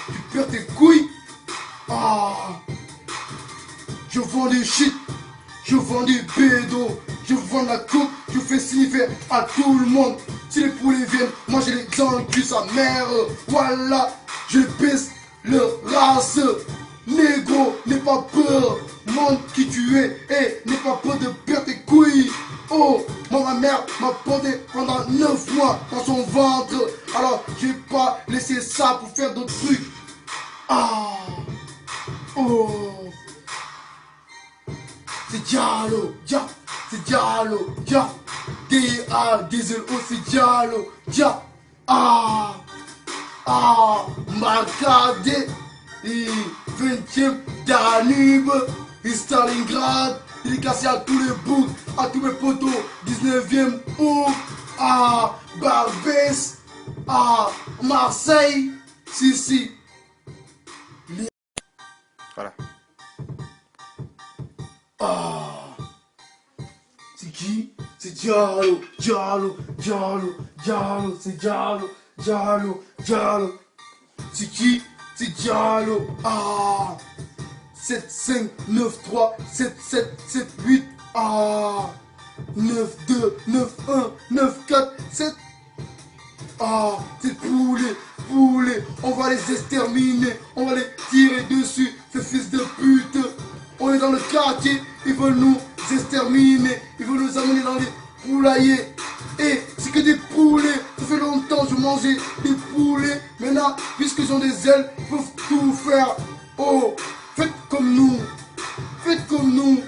Tu perds tes couilles? Ah, je vends du shit, je vends du bédo, je vends la coupe, je fais sniffer à tout le monde. Si les poulets viennent manger les dans le cul sa mère, voilà, je baisse le race. Négro, n'aie pas peur, montre qui tu es et n'aie pas peur de perdre tes couilles. Oh, moi ma mère m'a porté pendant 9 mois dans son ventre, alors j'ai pas laissé ça pour faire d'autres trucs. Ah, oh, c'est Diallo, c'est Diallo, D-A-D-Z-O, c'est Diallo, ah, Marcadé, 20e Danube, Stalingrad, il est cassé à tous les bouts, à tous mes potos, 19e bouc, Barbès, Marseille, si. Voilà. C'est qui? C'est Diallo, c'est Diallo. C'est qui? C'est Diallo. 7, 5, 9, 3, 7, 7, 7, 8. 9, 2, 9, 1, 9, 4, 7. C'est poulets, on va les exterminer, on va les tirer dessus, ces fils de pute. On est dans le quartier, ils veulent nous exterminer, ils veulent nous amener dans les poulaillers. Et c'est que des poulets, ça fait longtemps que je mangeais des poulets. Maintenant, puisqu'ils ont des ailes, ils peuvent tout faire. Oh, faites comme nous,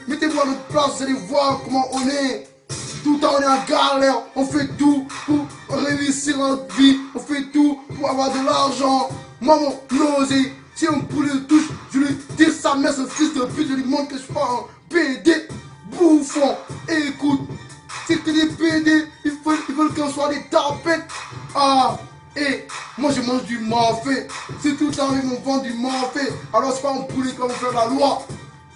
mettez-vous à notre place, vous allez voir comment on est. Tout le temps on est en galère, on fait tout pour réussir notre vie, on fait tout pour avoir de l'argent. Moi mon nausée, si un poulet le touche, je lui tire sa mère, ce fils de pute, je lui montre que je suis pas un PD bouffon. Et écoute, c'est que des PD, ils veulent qu'on soit des tapettes. Et moi je mange du mafé, c'est tout le temps ils vont vendre du mafé. Alors c'est pas un poulet qui va vous faire la loi.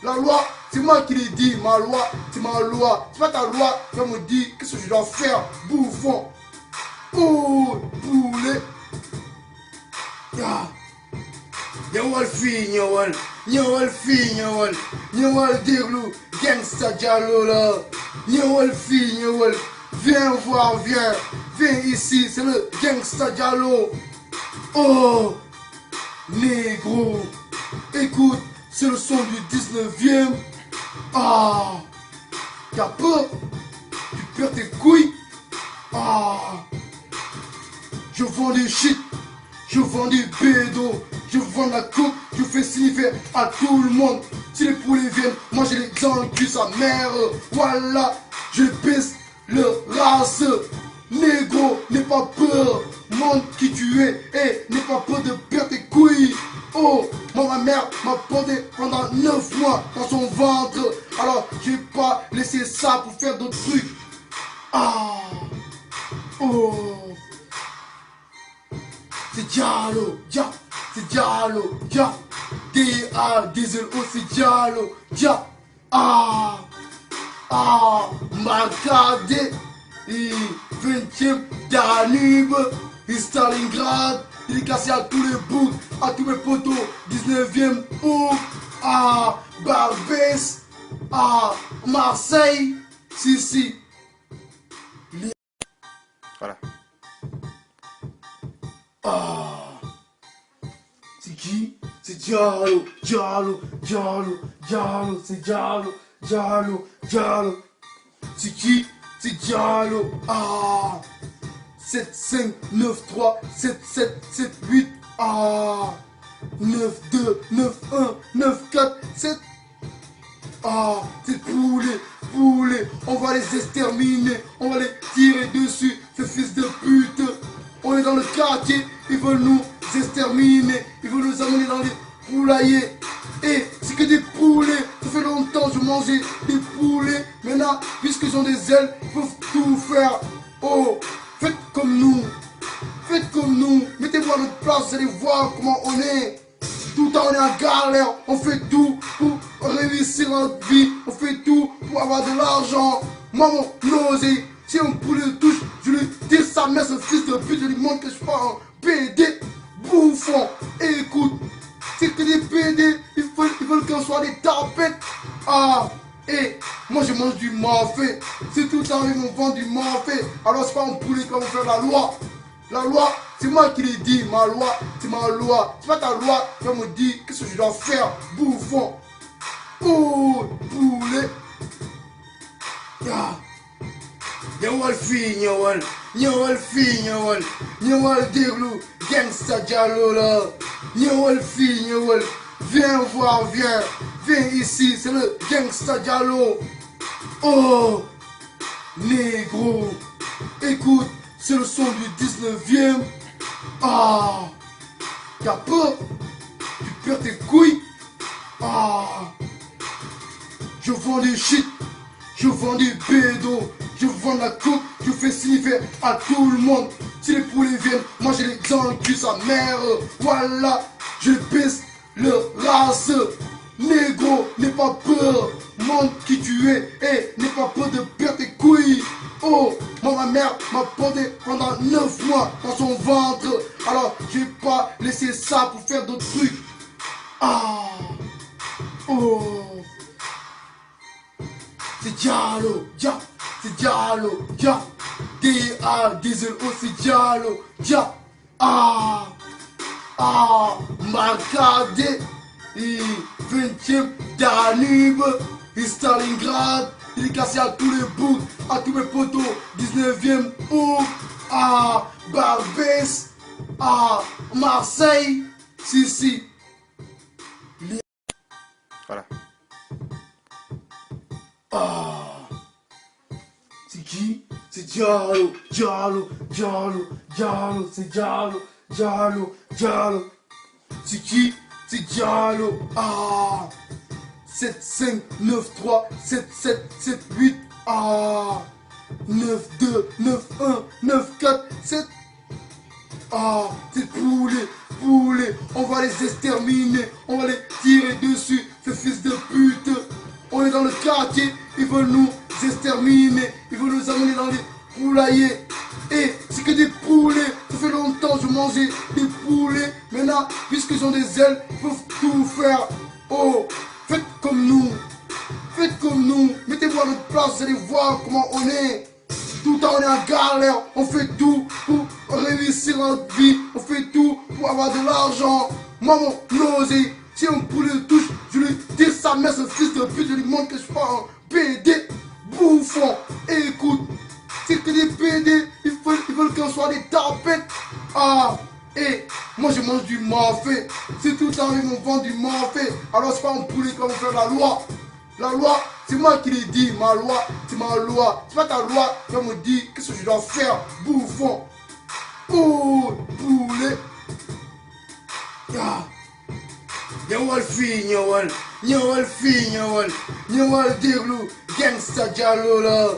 La loi, c'est moi qui l'ai dit, ma loi, c'est ma loi. C'est pas ta loi qui va me dire qu'est-ce que je dois faire, bouffon. Oh, poulet. Nyawal fi nyawal déglu gangsta Diallo là. Nyawal fi viens voir, viens ici, c'est le gangsta Diallo. Oh, négro, écoute, c'est le son du 19e. T'as peur? Tu perds tes couilles? Je vends du shit, je vends du bédo, je vends la coupe, je fais sniffer à tout le monde. Si les poulets viennent manger les dans le cul sa mère, voilà, je baisse le race. Négro, n'aie pas peur, montre qui tu es et n'aie pas peur de perdre tes couilles. Oh, moi ma mère m'a porté pendant 9 mois dans son ventre, alors j'ai pas laissé ça pour faire d'autres trucs. Oh, c'est Diallo, c'est Diallo, D-A-D-Z-O, c'est Diallo, Marcadé, 20e Danube, Stalingrad, il est cassé à tous les bouts, à tous mes potos, 19e bouc, Barbès, Marseille, si. Voilà. C'est qui? C'est Diallo, c'est Diallo. C'est qui? C'est Diallo. 7, 5, 9, 3, 7, 7, 7, 8. 9, 2, 9, 1, 9, 4, 7. C'est poulets, on va les exterminer, on va les tirer dessus, ces fils de pute. On est dans le quartier, ils veulent nous exterminer, ils veulent nous amener dans les poulaillers. Et c'est que des poulets, ça fait longtemps longtemps je mangeais des poulets. Maintenant, puisqu'ils ont des ailes, ils peuvent tout faire. Oh, faites comme nous. Faites comme nous. Mettez-vous à notre place, vous allez voir comment on est. Tout le temps on est en galère. On fait tout pour réussir notre vie. On fait tout pour avoir de l'argent. Moi, mon osé, si un poulet le touche, je lui dis sa mère, ce fils de pute, je lui montre que je suis pas un PD bouffon. Et écoute, c'est que des PD, ils veulent qu'on soit des tapettes. Ah, et moi je mange du mafé. Si tout le temps ils vont vendre du mafé, alors c'est pas un poulet qui va faire la loi. La loi, c'est moi qui l'ai dit, ma loi, c'est ma loi. C'est pas ta loi qui va me dire qu'est-ce que je dois faire, bouffon. Oh, poulet. Ah. Nyawal fi nyawal, nyawal fi nyawal, nyawal déglu, gangsta diallo là. Nyawal fi nyawal, viens voir, viens ici, c'est le gangsta diallo. Oh, négro, écoute, c'est le son du 19e. Ah, t'as peur, tu perds tes couilles. Ah, je vends du shit, je vends du bédo. Je vends la coupe, je fais signifier à tout le monde. Si les poulets viennent, moi j'ai les dans le cul, sa mère. Voilà, je pisse le race. Négro, n'aie pas peur, montre qui tu es et n'aie pas peur de perdre tes couilles. Oh, moi ma mère m'a porté pendant 9 mois dans son ventre. Alors j'ai pas laissé ça pour faire d'autres trucs. Ah, oh, c'est Diallo, Dia. C'est Diallo, Dia. D-A-D-Z-O, c'est Diallo, Dia. Ah, Marcadé, 20e Danube, Stalingrad, il est cassé à tous les bouts, à tous mes potos, 19e août, à Barbès, à Marseille, si. Voilà. C'est qui? C'est Diallo, c'est Diallo. C'est qui? C'est Diallo. 7, 5, 9, 3, 7, 7, 7, 8. 9, 2, 9, 1, 9, 4, 7. C'est poulet. On va les exterminer. On va les tirer dessus. Ces fils de pute. On est dans le quartier. Ils veulent nous exterminer. Ils veulent nous amener dans les poulaillers. Et c'est que des poulets. Ça fait longtemps que je mangeais des poulets. Maintenant, puisqu'ils ont des ailes, ils peuvent tout faire. Oh, faites comme nous. Mettez-vous à notre place, vous allez voir comment on est. Tout le temps on est en galère. On fait tout pour réussir notre vie. On fait tout pour avoir de l'argent. Moi, mon osé, si un poulet le touche, je lui dis sa mère, ce fils de pute, je lui montre que je suis pas un PD bouffon. Et écoute, c'est que des PD, ils veulent qu'on soit des tapettes. Et moi je mange du mafé. Si tout le temps ils vont vendre du mafé, alors c'est pas un poulet qui va faire la loi. La loi, c'est moi qui l'ai dit, ma loi, c'est ma loi. C'est pas ta loi qui va me dire qu'est-ce que je dois faire, bouffon. Oh, poulet. Nyawal fi nyawal déglu, gangsta diallo là.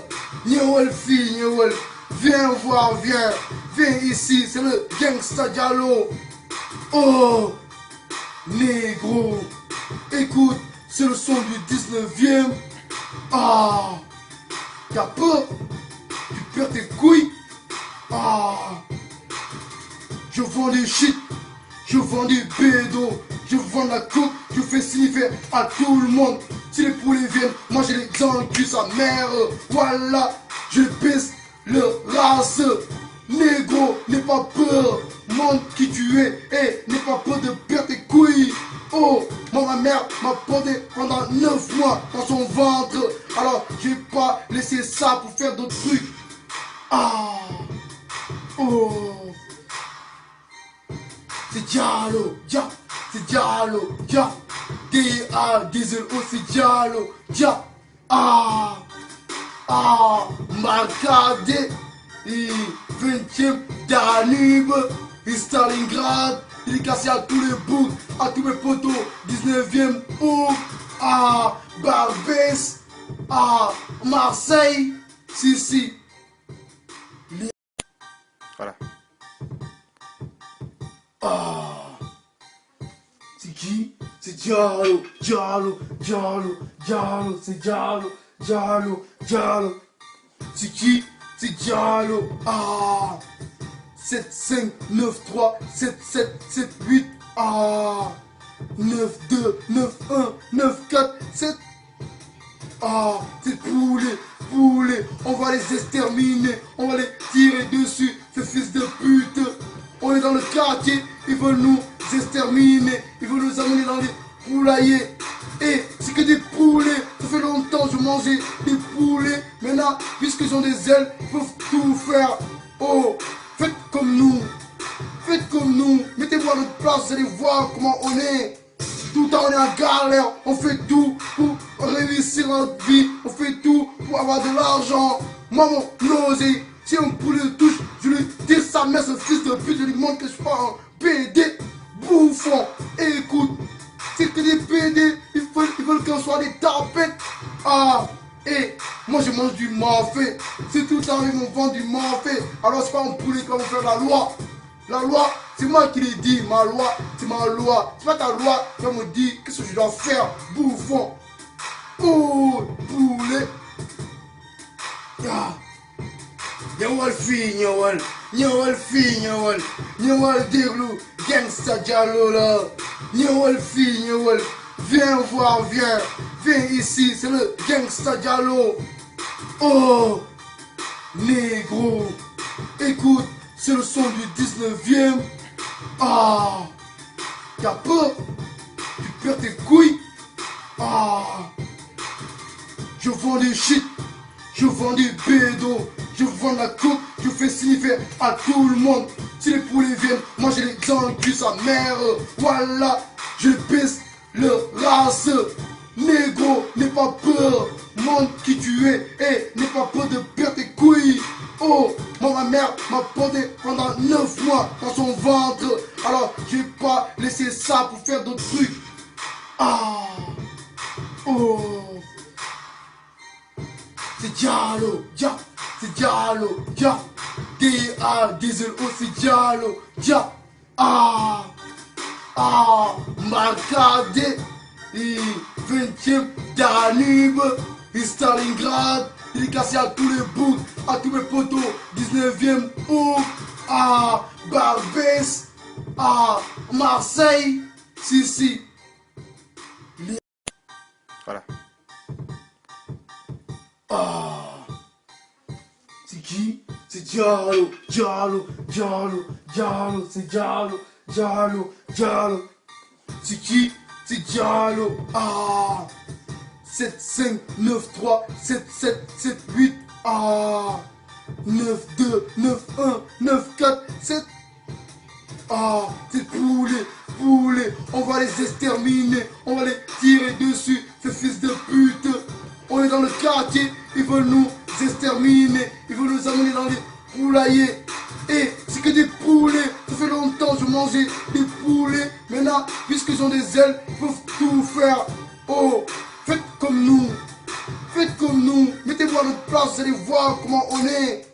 Nyawal fi nyawal, viens voir, viens ici, c'est le gangsta diallo. Oh, négro, écoute, c'est le son du 19e. T'as peur, tu perds tes couilles. Je vends du shit, je vends du bédo. Je vends la coupe, je fais signifier à tout le monde. Si les poulets viennent, moi j'ai les dans le cul, sa mère. Voilà, je pisse le race. Négro, n'aie pas peur, montre qui tu es et n'aie pas peur de perdre tes couilles. Oh, moi ma mère m'a porté pendant 9 mois dans son ventre. Alors j'ai pas laissé ça pour faire d'autres trucs. Oh, c'est Diallo, Dia. C'est Diallo, Dia. D-A-D-Z-O, c'est Diallo, Dia. Marcadé, 20e Danube, Stalingrad, il est cassé à tous les bouts, à tous mes potos, 19e août, Barbès à Marseille. Si. Voilà. C'est qui? C'est Diallo, c'est Diallo. C'est qui? C'est Diallo. 7, 5, 9, 3, 7, 7, 7, 8. 9, 2, 9, 1, 9, 4, 7. C'est poulet. On va les exterminer. On va les tirer dessus. Ces fils de pute. On est dans le quartier. Ils veulent nous exterminer. Ils veulent nous amener dans les poulaillers. Et c'est que des poulets. Ça fait longtemps que je mangeais des poulets. Maintenant, puisqu'ils ont des ailes, ils peuvent tout faire. Oh, faites comme nous. Mettez-vous à notre place, vous allez voir comment on est. Tout le temps on est en galère. On fait tout pour réussir notre vie. On fait tout pour avoir de l'argent. Moi, mon osé, si un poulet le touche, je lui tire sa mère, ce fils de pute. Je lui montre que je suis pas un PD bouffon. Et écoute, c'est que des PD, ils veulent qu'on soit des tapettes. Et moi je mange du mafé. C'est tout le temps ils m'ont vendu du mafé. Alors c'est pas un poulet qu'on va faire la loi. La loi, c'est moi qui l'ai dit. Ma loi, c'est ma loi. C'est pas ta loi qui me dit qu'est-ce que je dois faire. Bouffon. Oh, poulet. Nyawal fi, nyawal déglu, gangsta Diallo là. Nyawal fi, viens voir, viens ici, c'est le gangsta Diallo. Oh, négro, écoute, c'est le son du 19e. T'as peur? Tu perds tes couilles? Je vends des shit, je vends des bédos, je vends la coupe, je fais sniffer à tout le monde. Si les poulets viennent, moi j'ai les enculés sa mère. Voilà, je baisse le race. Négro, n'aie pas peur, montre qui tu es et n'aie pas peur de perdre tes couilles. Oh, moi ma mère m'a porté pendant 9 mois dans son ventre. Alors je vais pas laisser ça pour faire d'autres trucs. C'est Diallo, c'est Diallo, D-A-D-Z-O, c'est Diallo, Marcadé, 20e Danube, Stalingrad, dédicacé à tous les boucs, à tous mes potos, 19e bouc, Barbès, Marseille, si. Voilà. C'est qui? C'est Diallo, c'est Diallo. C'est qui? C'est Diallo. 7, 5, 9, 3, 7, 7, 7, 8. 9, 2, 9, 1, 9, 4, 7. C'est poulet. On va les exterminer. On va les tirer dessus. Ces fils de pute. On est dans le quartier. Ils veulent nous exterminer. Ils veulent nous amener dans les poulaillers. Et c'est que des poulets. Ça fait longtemps que je mangeais des poulets. Maintenant, puisqu'ils ont des ailes, ils peuvent tout faire. Oh, faites comme nous. Mettez-vous à notre place, vous allez voir comment on est.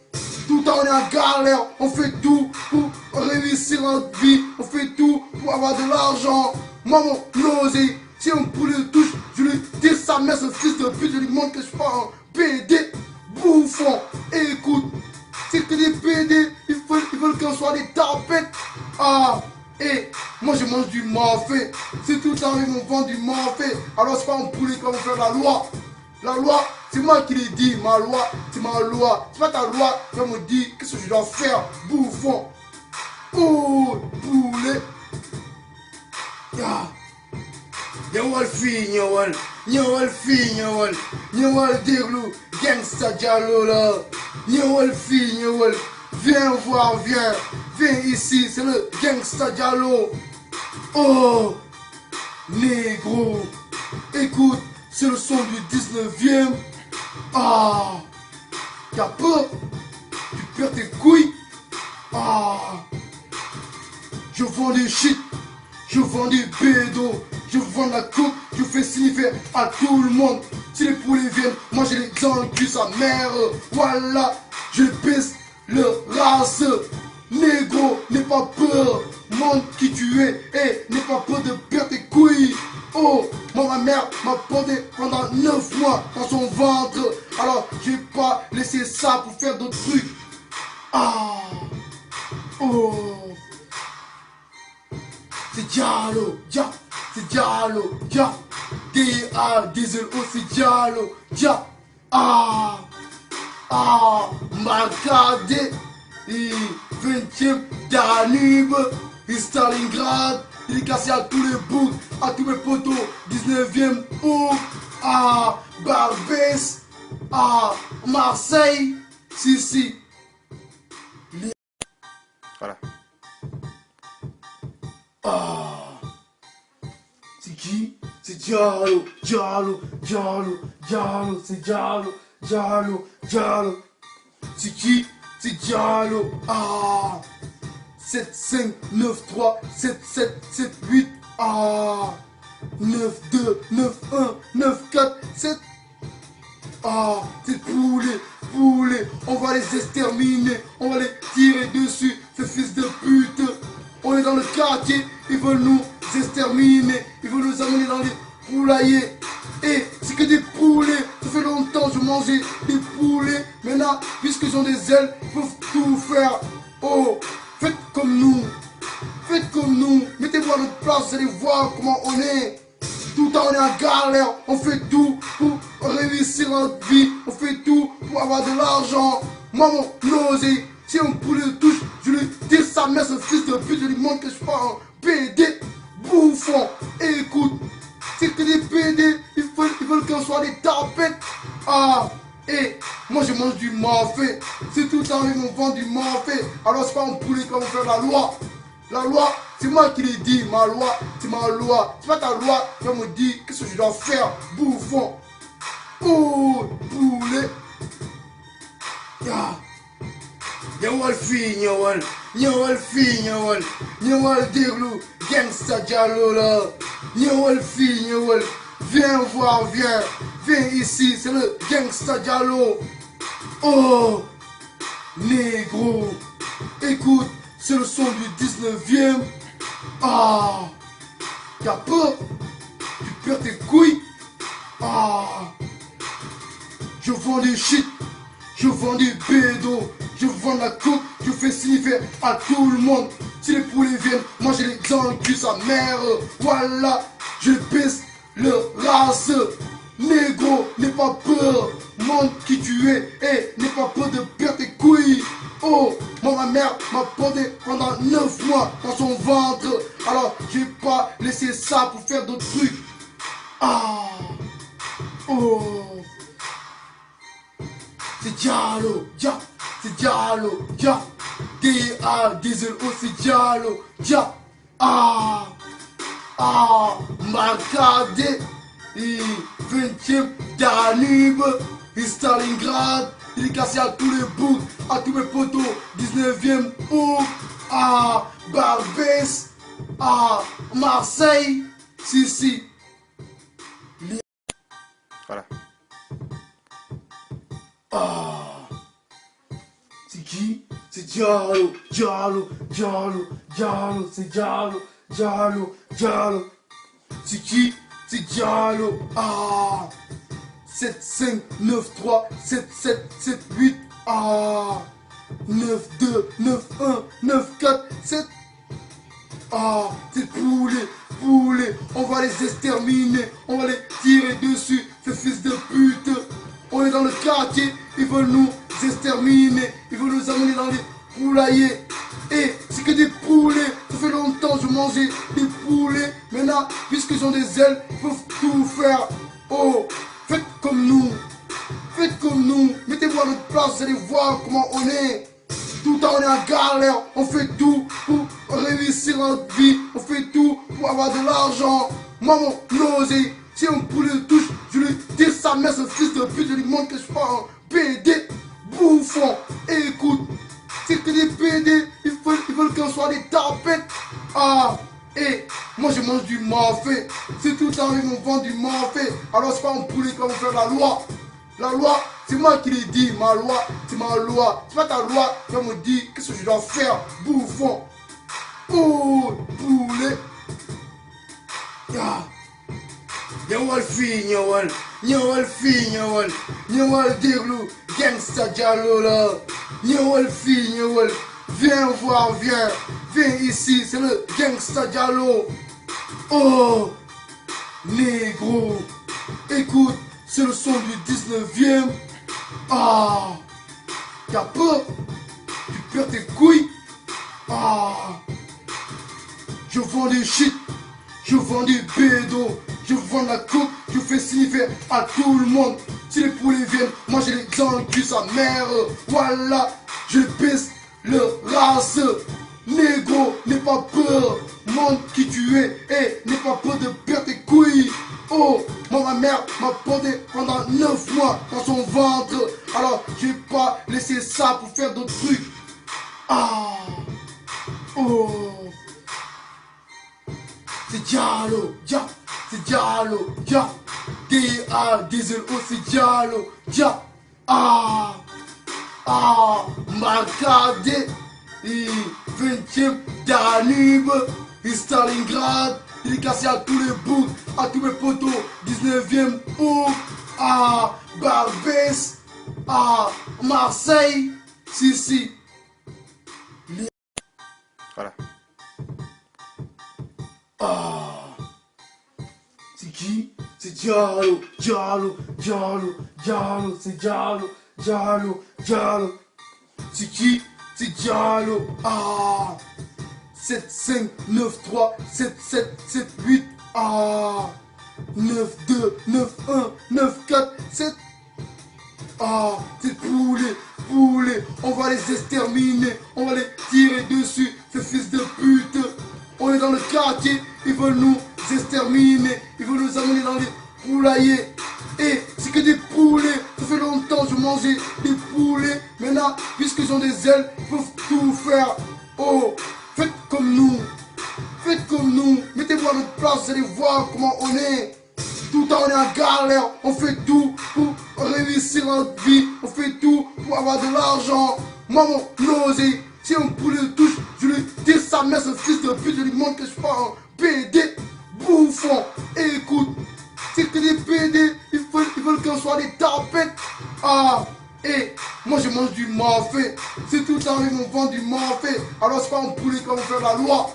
Tout le temps on est en galère. On fait tout pour réussir notre vie. On fait tout pour avoir de l'argent. Moi, mon osé, si un poulet le touche, je lui tire sa mère, ce fils de pute. Je lui montre que je suis pas un PD bouffon. Et écoute, c'est que des PD, ils veulent qu'on soit des tapettes. Et moi je mange du mafé. C'est tout le temps ils m'ont vendu du mafé. Alors c'est pas un poulet qu'on va faire la loi. La loi, c'est moi qui l'ai dit. Ma loi, c'est ma loi. C'est pas ta loi qui me dit qu'est-ce que je dois faire. Bouffon. Oh, poulet. Nyawal fi, nyawal déglu, gangsta Diallo là. Nyawal fi, viens voir, viens ici, c'est le gangsta Diallo. Oh, négro, écoute, c'est le son du 19e. T'as peur? Tu perds tes couilles? Je vends des shit, je vends des bédos, je vends la coupe, je fais sniffer à tout le monde. Si les poulets viennent manger les enculés sa mère, voilà, je pisse le race. Négro, n'aie pas peur, montre qui tu es et n'aie pas peur de perdre tes couilles. Oh, moi ma mère m'a pendé pendant 9 mois dans son ventre. Alors j'ai pas laissé ça pour faire d'autres trucs. Ah, oh, c'est Diallo, Dia, c'est Diallo, Dia, D-A-D-Z-O, c'est Diallo, Dia, ah, Marcadé, 20e Danube, Stalingrad, dédicacé à tous les boucs, à tous mes potos, 19e bouc, à Barbès, à Marseille, si. Voilà. Ah, c'est qui? C'est Diallo, c'est Diallo. C'est qui? C'est Diallo. Ah, 7, 5, 9, 3, 7, 7, 7, 8. Ah, 9, 2, 9, 1, 9, 4, 7. Ah, c'est poulets, on va les exterminer, on va les tirer dessus, ces fils de pute. On est dans le quartier, ils veulent nous exterminer, ils veulent nous amener dans les poulaillers. Et c'est que des poulets, ça fait longtemps que je mangeais des poulets. Maintenant, puisqu'ils ont des ailes, ils peuvent tout faire. Oh, faites comme nous, mettez-vous à notre place, vous allez voir comment on est. Tout le temps on est en galère, on fait tout pour réussir notre vie, on fait tout pour avoir de l'argent. Moi mon nausée, si un poulet le touche, je lui tire sa mère, ce fils de pute, je lui montre que je suis pas un PD bouffon. Et écoute, c'est que des PD, ils veulent qu'on soit des tapettes. Ah, et moi je mange du mafé, c'est tout le temps ils vont vendre du mafé. Alors c'est pas un poulet qui va vous faire la loi. La loi, c'est moi qui l'ai dit, ma loi, c'est ma loi. C'est pas ta loi qui va me dire qu'est-ce que je dois faire, bouffon. Oh, poulet. Nyawal fi, nyawal déglu, gangsta Diallo là. Nyawal fi, viens voir, viens ici, c'est le gangsta Diallo. Oh, négro, écoute. C'est le son du 19e. Ah, t'as peur? Tu perds tes couilles? Ah, je vends des shit, je vends des bédos, je vends la coke, je fais sniffer à tout le monde. Si les poulets viennent manger les enculés sa mère, voilà, je pisse le race. Négro, n'aie pas peur, montre qui tu es et n'aie pas peur de perdre tes couilles. Oh, moi ma mère m'a pendé pendant 9 mois dans son ventre. Alors j'ai pas laissé ça pour faire d'autres trucs. Ah, oh, c'est Diallo, Dia, c'est Diallo, Dia, D-A-D-Z-O, c'est Diallo, Dia, Marcadé, 20e Danube, Stalingrad, dédicacé à tous les boucs, à tous mes potos, 19e bouc, à Barbès, à Marseille, si. Voilà. Ah, c'est qui? C'est Diallo, c'est Diallo. C'est qui? C'est Diallo. Ah, 7, 5, 9, 3, 7, 7, 7, 8. Ah, 9, 2, 9, 1, 9, 4, 7. Ah, c'est poulets, on va les exterminer, on va les tirer dessus, ces fils de pute. On est dans le quartier, ils veulent nous exterminer, ils veulent nous amener dans les poulaillers. Et c'est que des poulets, ça fait longtemps que je mangeais des poulets. Maintenant, puisqu'ils ont des ailes, ils peuvent tout faire. Oh, faites comme nous, mettez-vous à notre place, vous allez voir comment on est. Tout le temps on est en galère, on fait tout pour réussir notre vie, on fait tout pour avoir de l'argent. Moi mon nausée, si un poulet le touche, je lui tire sa mère, ce fils de pute, je lui montre que je suis pas un PD bouffon. Et écoute, c'est que des PD, ils veulent qu'on soit des tapettes. Ah, Et moi je mange du mafé. Si tout le temps ils vont vendre du mafé, alors c'est pas un poulet qui va faire la loi. La loi, c'est moi qui l'ai dit. Ma loi, c'est ma loi. C'est pas ta loi qui va me dire qu'est-ce que je dois faire. Bouffon. Oh, poulet. Yeah. Nyawal fi nyawal. Nyawal fi nyawal. Nyawal déglu. Gangsta Diallo là. Nyawal fi nyawal. Viens voir, viens. Viens ici, c'est le Gangsta Diallo. Oh, négro. Écoute, c'est le son du 19e. Ah, t'as peur? Tu perds tes couilles? Ah, je vends des shit. Je vends des bédos. Je vends la coke. Je fais sniffer à tout le monde. Si les poulets viennent, moi j'ai les enculs sa mère. Voilà, je pisse le race. Négro, n'aie pas peur. Montre qui tu es et n'aie pas peur de perdre tes couilles. Oh, moi ma mère m'a porté pendant 9 mois dans son ventre. Alors j'ai pas laissé ça pour faire d'autres trucs. Ah, oh, c'est Diallo, Dia, c'est Diallo, Dia. D-A-D-L-O, c'est Diallo, Dia. Ah, ah, Marcadé. 20e Danube, Stalingrad, il est cassé à tous les boucs, à tous mes potos, 19e août, à Barbès, à Marseille, si. Voilà. Ah, c'est qui? C'est Diallo, Diallo, Diallo, Diallo, c'est Diallo, Diallo, Diallo. C'est qui? C'est Diallo. Ah, 7, 5, 9, 3, 7, 7, 7, 8. Ah, 9, 2, 9, 1, 9, 4, 7. Ah, c'est poulet. On va les exterminer. On va les tirer dessus, ces fils de pute. On est dans le quartier. Ils veulent nous exterminer. Ils veulent nous amener dans les poulaillers. Et c'est que des poulets. Ça fait longtemps que je mangeais des poulets. Maintenant, puisqu'ils ont des ailes, ils peuvent tout faire. Oh, faites comme nous. Mettez-vous à notre place, vous allez voir comment on est. Tout le temps on est en galère. On fait tout pour réussir notre vie. On fait tout pour avoir de l'argent. Moi, mon osé, si un poulet touche, je lui tire sa mère, ce fils de pute. Je lui montre que je suis pas un PD bouffon. Et écoute, c'est que des PD, ils veulent qu'on soit des tapettes. Ah, et moi je mange du mafé. Si tout le temps ils vont vendre du mafé, alors c'est pas un poulet qui va faire la loi.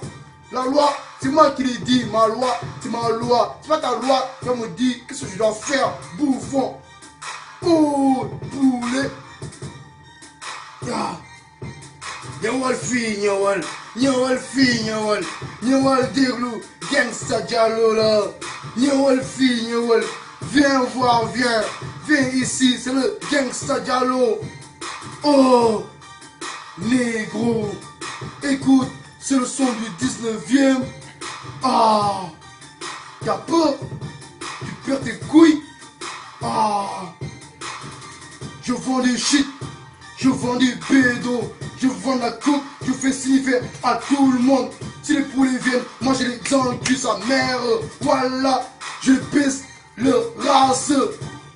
La loi, c'est moi qui l'ai dit. Ma loi, c'est ma loi. C'est pas ta loi qui va me dire qu'est-ce que je dois faire. Bouffon. Oh, poulet. Ah. Nyawal fi nyawal. Nyawal fi nyawal. Nyawal déglu. Gangsta Diallo là. Nyawal fi nyawal. Viens voir, viens. Viens ici, c'est le Gangsta Diallo. Oh, négro. Écoute, c'est le son du 19e. Ah, t'as peur? Tu perds tes couilles? Ah, je vends des shit. Je vends des bédos. Je vends la coke. Je fais sniffer à tout le monde. Si les poulets viennent, moi j'ai les enculs sa mère. Voilà, je pisse le race.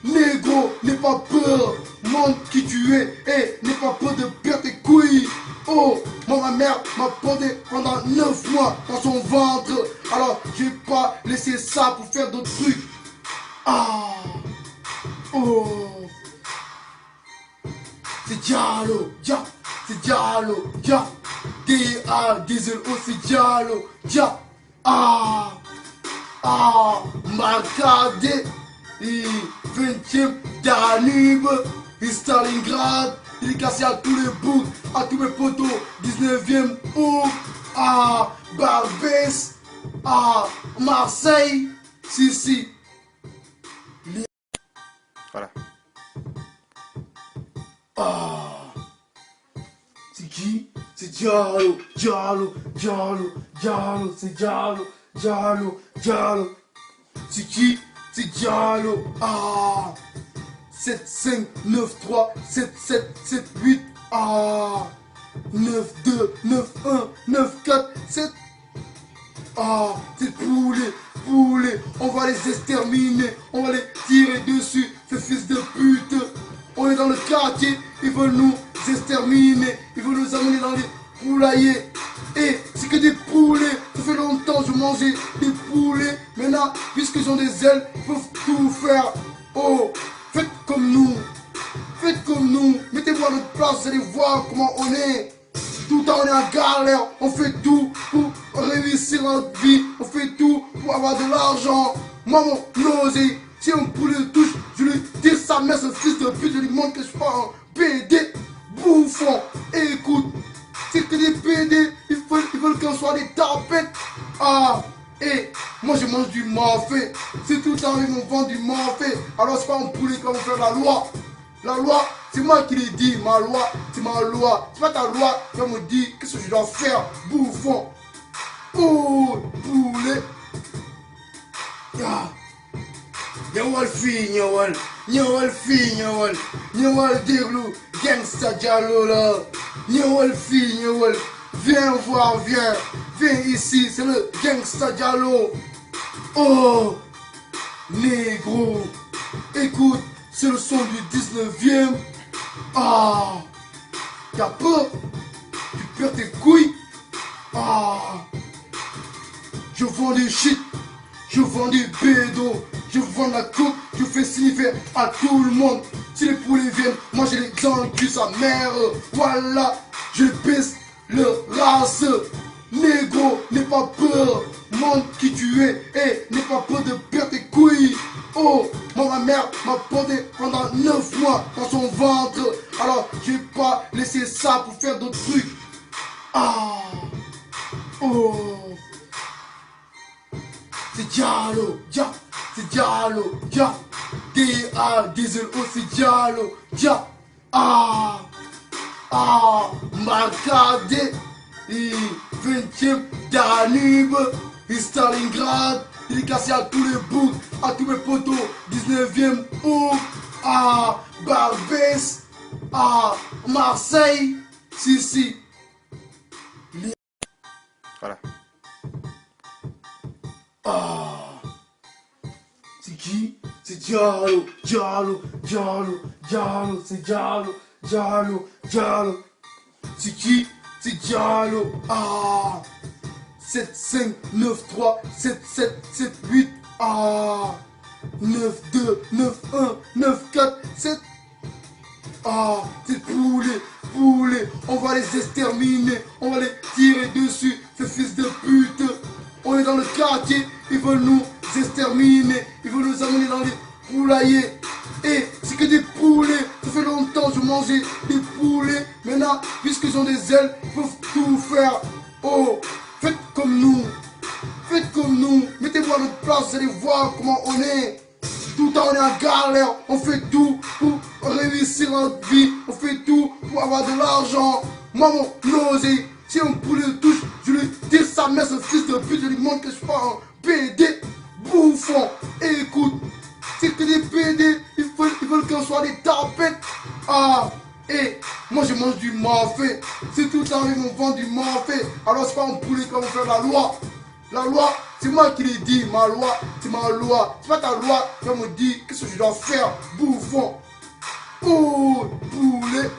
Négro, n'aie pas peur. Montre qui tu es et n'aie pas peur de perdre tes couilles. Oh, moi ma mère m'a porté pendant 9 mois dans son ventre. Alors j'ai pas laissé ça pour faire d'autres trucs. Ah, oh, c'est Diallo, Dia, c'est Diallo, Dia. D-A-D-L-O, c'est Diallo, Dia. Ah, ah, Marcadé. 20e Danube, Stalingrad, il est cassé à tous les boucs, à tous mes potos, 19e août, à Barbès, à Marseille, si. Voilà. Ah, c'est qui? C'est Diallo, Diallo, Diallo, Diallo, c'est Diallo, Diallo, Diallo. C'est qui? C'est Diallo. Ah, 7, 5, 9, 3, 7, 7, 7, 8. Ah, 9, 2, 9, 1, 9, 4, 7. Ah, ces poulets, on va les exterminer, on va les tirer dessus, ces fils de pute. On est dans le quartier, ils veulent nous exterminer, ils veulent nous amener dans les poulaillers. Et c'est que des poulets, ça fait longtemps que je mangeais des poulets. Maintenant, puisqu'ils ont des ailes, ils peuvent tout faire. Oh, faites comme nous, mettez-vous à notre place, vous allez voir comment on est. Tout le temps on est en galère, on fait tout pour réussir notre vie, on fait tout pour avoir de l'argent. Moi mon nausée, si un poulet le touche, je lui tire sa mère, ce fils de pute, je lui montre que je suis pas un PD bouffon. Et écoute, c'est que des PD, ils veulent qu'on soit des tapettes. Ah, et moi je mange du mafé, c'est tout le temps ils me vendent du mafé. Alors c'est pas un poulet qui va faire la loi. La loi, c'est moi qui l'ai dit, ma loi, c'est ma loi. C'est pas ta loi qui va me dire qu'est-ce que je dois faire, bouffon. Oh, poulet. Nyawal fi, nyawal déglu, gangsta diallo là. Nyawal fi, nyawal. Viens voir, viens ici, c'est le gangsta diallo. Oh, négro, écoute. C'est le son du 19e. Ah, t'as peur? Tu perds tes couilles? Ah, je vends du shit, je vends du bédo, je vends la coupe, je fais sniffer à tout le monde. Si les poulets viennent, moi j'ai les dans le cul, sa mère. Voilà, je pisse le race. Négro, n'aie pas peur, montre qui tu es et n'aie pas peur de perdre tes couilles. Oh, moi ma mère m'a porté pendant 9 mois dans son ventre. Alors j'ai pas laissé ça pour faire d'autres trucs. Ah, oh, c'est Diallo, c'est Diallo, D-A, D-Z-O, c'est Diallo, ah, Marcadé, 20e Danube, Stalingrad, dédicacé à tous les boucs, à tous mes potos, 19e bouc, à Barbès, à Marseille, si. Voilà. Ah, c'est qui? C'est Diallo, c'est Diallo. C'est qui? C'est Diallo. Ah, 7, 5, 9, 3, 7, 7, 7, 8. Ah, 9, 2, 9, 1, 9, 4, 7. Ah, c'est poulets, on va les exterminer, on va les tirer dessus, ces fils de pute. On est dans le quartier, ils veulent nous exterminer, ils veulent nous amener dans les poulaillers. Et c'est que des poulets, ça fait longtemps que je mangeais des poulets. Maintenant, puisqu'ils ont des ailes, ils peuvent tout faire. Oh, faites comme nous, mettez-vous à notre place, vous allez voir comment on est. Tout le temps on est en galère, on fait tout pour réussir notre vie, on fait tout pour avoir de l'argent. Moi mon nausée, si un poulet le touche, je lui tire sa mère, ce fils de pute, je lui montre que je suis pas un PD bouffon. Et écoute, c'est que des PD, ils veulent qu'on soit des tapettes. Ah, et moi je mange du mafé, c'est tout le temps ils me vendent du mafé. Alors c'est pas un poulet qui va me faire la loi. La loi, c'est moi qui l'ai dit, ma loi, c'est ma loi. C'est pas ta loi qui va me dire qu'est-ce que je dois faire, bouffon. Oh, poulet.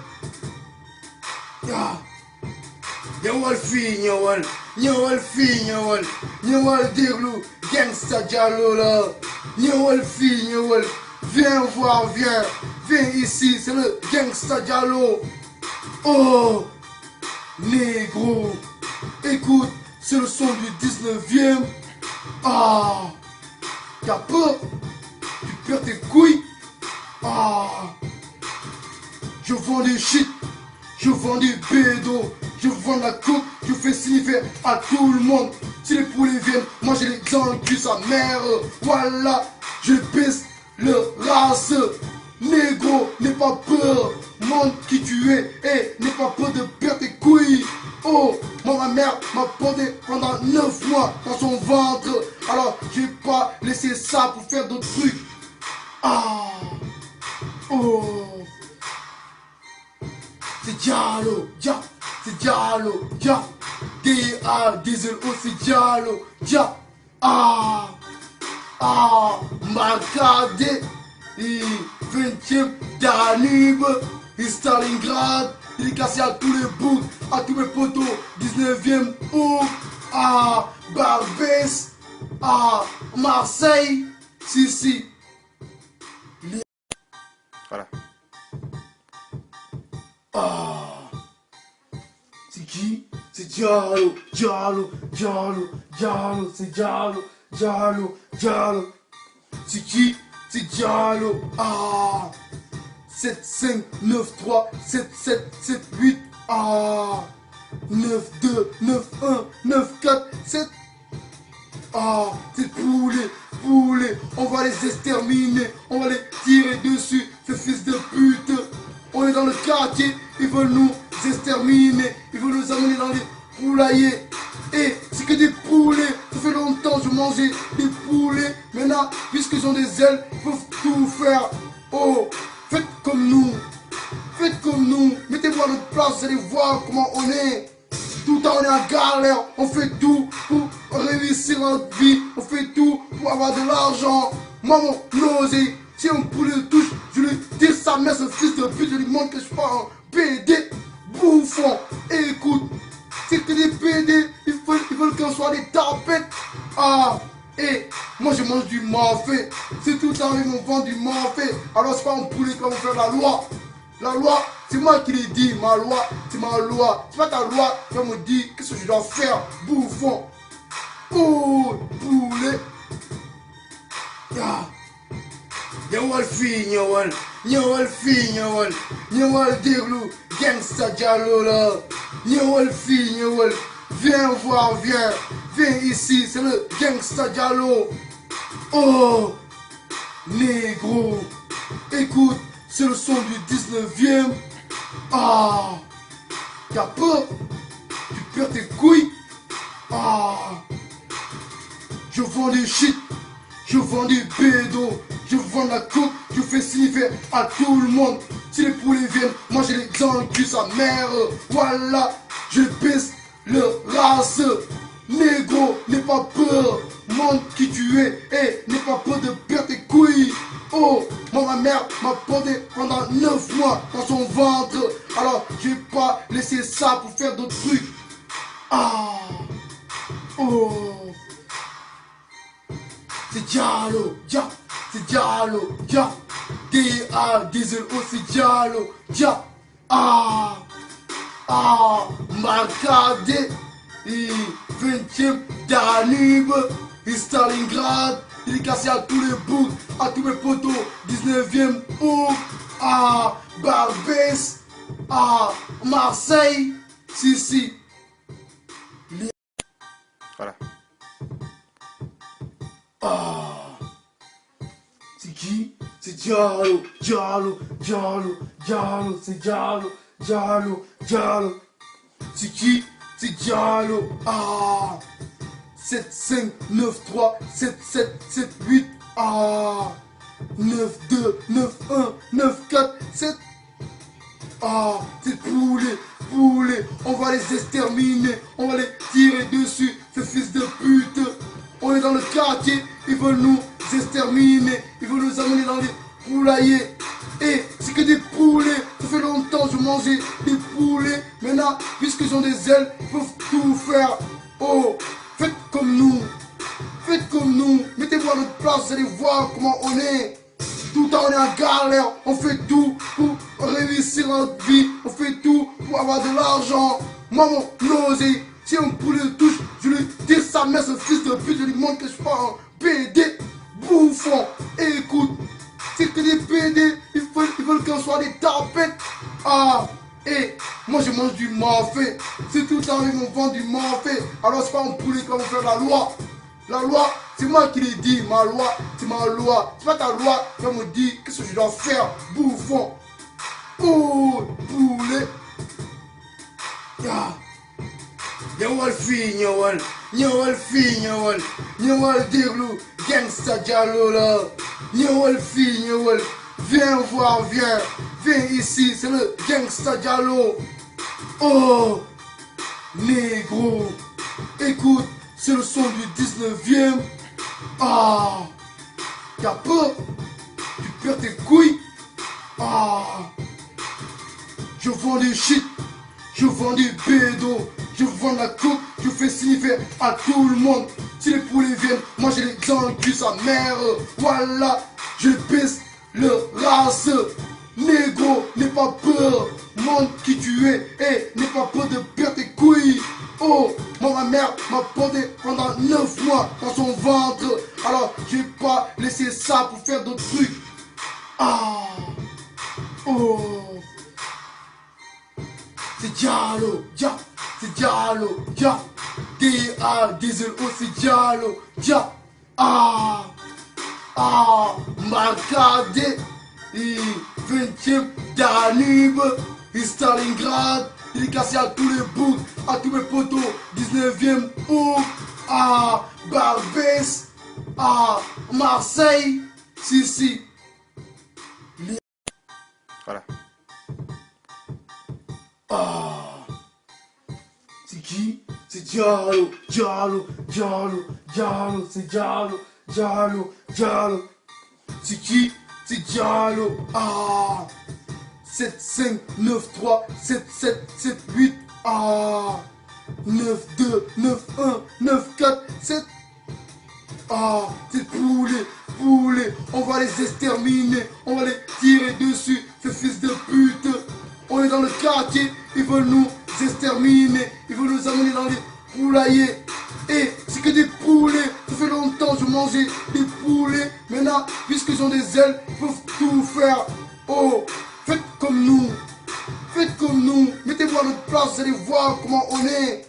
Nyawal fi, nyawal déglu, gangsta diallo là. Nyawal fi, viens voir, viens ici, c'est le gangsta diallo. Oh, négro, écoute. C'est le son du 19e. Ah, t'as peur? Tu perds tes couilles? Ah, je vends du shit, je vends du bédo, je vends la coupe, je fais sniffer à tout le monde. Si les poulets viennent, moi j'ai les dans le cul, sa mère. Voilà, je pisse le race. Négro, n'aie pas peur, montre qui tu es et n'aie pas peur de perdre tes couilles. Oh, moi ma mère m'a porté pendant 9 mois dans son ventre. Alors j'ai pas laissé ça pour faire d'autres trucs. Ah, oh, c'est Diallo, c'est Diallo, D-A-D-Z-O, c'est Diallo, Dia, Marcadé, 20e Danube, Stalingrad, dédicacé à tous les boucs, à tous mes potos, 19e août, Barbès, Marseille, si. Voilà. C'est qui? C'est Diallo, c'est Diallo. C'est qui? C'est Diallo. 7, 5, 9, 3, 7, 7, 7, 8, 9, 2, 9, 1, 9, 4, 7. C'est poulets, on va les exterminer, on va les tirer dessus, ces fils de pute. On est dans le quartier, ils veulent nous exterminer, ils veulent nous amener dans les poulaillers. Et c'est que des poulets, ça fait longtemps que je mangeais des poulets. Maintenant, puisqu'ils ont des ailes, ils peuvent tout faire. Oh, faites comme nous, mettez-vous à notre place, vous allez voir comment on est. Tout le temps on est en galère, on fait tout pour réussir notre vie, on fait tout pour avoir de l'argent. Moi mon nausée, si un poulet le touche, je lui tire sa mère, ce fils de pute, je lui montre que je suis pas un PD bouffon. Et écoute, c'est que des PD, ils veulent qu'on soit des tapettes. Et moi je mange du mafé, c'est tout le temps ils vont vendre du mafé. Alors c'est pas un poulet qui va vous faire la loi. La loi, c'est moi qui l'ai dit, ma loi, c'est ma loi. C'est pas ta loi qui va me dire qu'est-ce que je dois faire, bouffon. Oh, poulet. Nyawal fi, nyawal déglu, gangsta Diallo là. Nyawal fi, viens voir, viens ici, c'est le gangsta Diallo. Oh, négro, écoute. C'est le son du 19e. T'as peur? Tu perds tes couilles? Je vends des shit, je vends des bédos, je vends la coke, je fais sniffer à tout le monde. Si les poulets viennent, moi j'ai les enculs sa mère. Voilà, je baisse le race. Négro, n'aie pas peur, montre qui tu es et n'aie pas peur de perdre tes couilles. Oh, moi ma mère m'a porté pendant 9 mois dans son ventre. Alors je vais pas laisser ça pour faire d'autres trucs. C'est Diallo, c'est Diallo, D-A-D-Z-O, c'est Diallo, Marcadé, 20e Danube, Stalingrad, dédicacé à tous les boucs, à tous mes potos, 19e août, Barbès, Marseille, si. Voilà. C'est qui? C'est Diallo, c'est Diallo. C'est qui? C'est Diallo. 7, 5, 9, 3, 7, 7, 7, 8, 9, 2, 9, 1, 9, 4, 7. C'est poulets, on va les exterminer, on va les tirer dessus, ces fils de pute. On est dans le quartier, ils veulent nous exterminer, ils veulent nous amener dans les poulaillers. Et c'est que des poulets, ça fait longtemps que je mangeais des poulets. Maintenant, puisqu'ils ont des ailes, ils peuvent tout faire. Oh, faites comme nous, mettez-vous à notre place, vous allez voir comment on est. Tout le temps on est en galère, on fait tout pour réussir notre vie, on fait tout pour avoir de l'argent. Moi mon nausée, si un poulet le touche, je lui tire sa mère, ce fils de pute, je lui montre que je suis pas un PD bouffon. Et écoute, c'est que des PD, ils veulent qu'on soit des tapettes. Et moi je mange du mafé, c'est tout le temps ils vont vendre du mafé. Alors c'est pas un poulet qui va vous faire la loi. La loi, c'est moi qui l'ai dit, ma loi, c'est ma loi. C'est pas ta loi qui va me dire qu'est-ce que je dois faire, bouffon. Oh, poulet. Nyawal fi, nyawal déglu, gangsta Diallo là. Nyawal fi, viens voir, viens ici, c'est le gangsta Diallo. Oh, négro. Écoute, c'est le son du 19e. Ah, t'as peur? Tu perds tes couilles? Ah, je vends du shit, je vends du bédo, je vends la coke, je fais sniffer à tout le monde. Si les poulets viennent, moi j'ai les dans le cul, sa mère. Voilà, je pisse le race. Négro, n'aie pas peur, montre qui tu es et n'aie pas peur de perdre tes couilles. Oh, moi ma mère m'a porté pendant 9 mois dans son ventre. Alors j'ai pas laissé ça pour faire d'autres trucs. Ah, oh, c'est Diallo, Dia, c'est Diallo, Dia, D-A-D-Z-O, c'est Diallo, Dia, ah, Marcadé, 20e Danube, Stalingrad, il est cassé à tous les boucs, à tous mes potos, 19e août, à Barbès, à Marseille, si. Voilà. Ah, c'est qui? C'est Diallo, c'est Diallo. C'est qui? C'est Diallo. Ah, 7, 5, 9, 3, 7, 7, 7, 8. Ah, 9, 2, 9, 1, 9, 4, 7. Ah, c'est poulets, on va les exterminer, on va les tirer dessus, ces fils de pute. On est dans le quartier, ils veulent nous exterminer, ils veulent nous amener dans les poulaillers. Et c'est que des poulets, ça fait longtemps que je mangeais des poulets. Maintenant, puisqu'ils ont des ailes, ils peuvent tout faire. Oh, faites comme nous, mettez-vous à notre place, vous allez voir comment on est.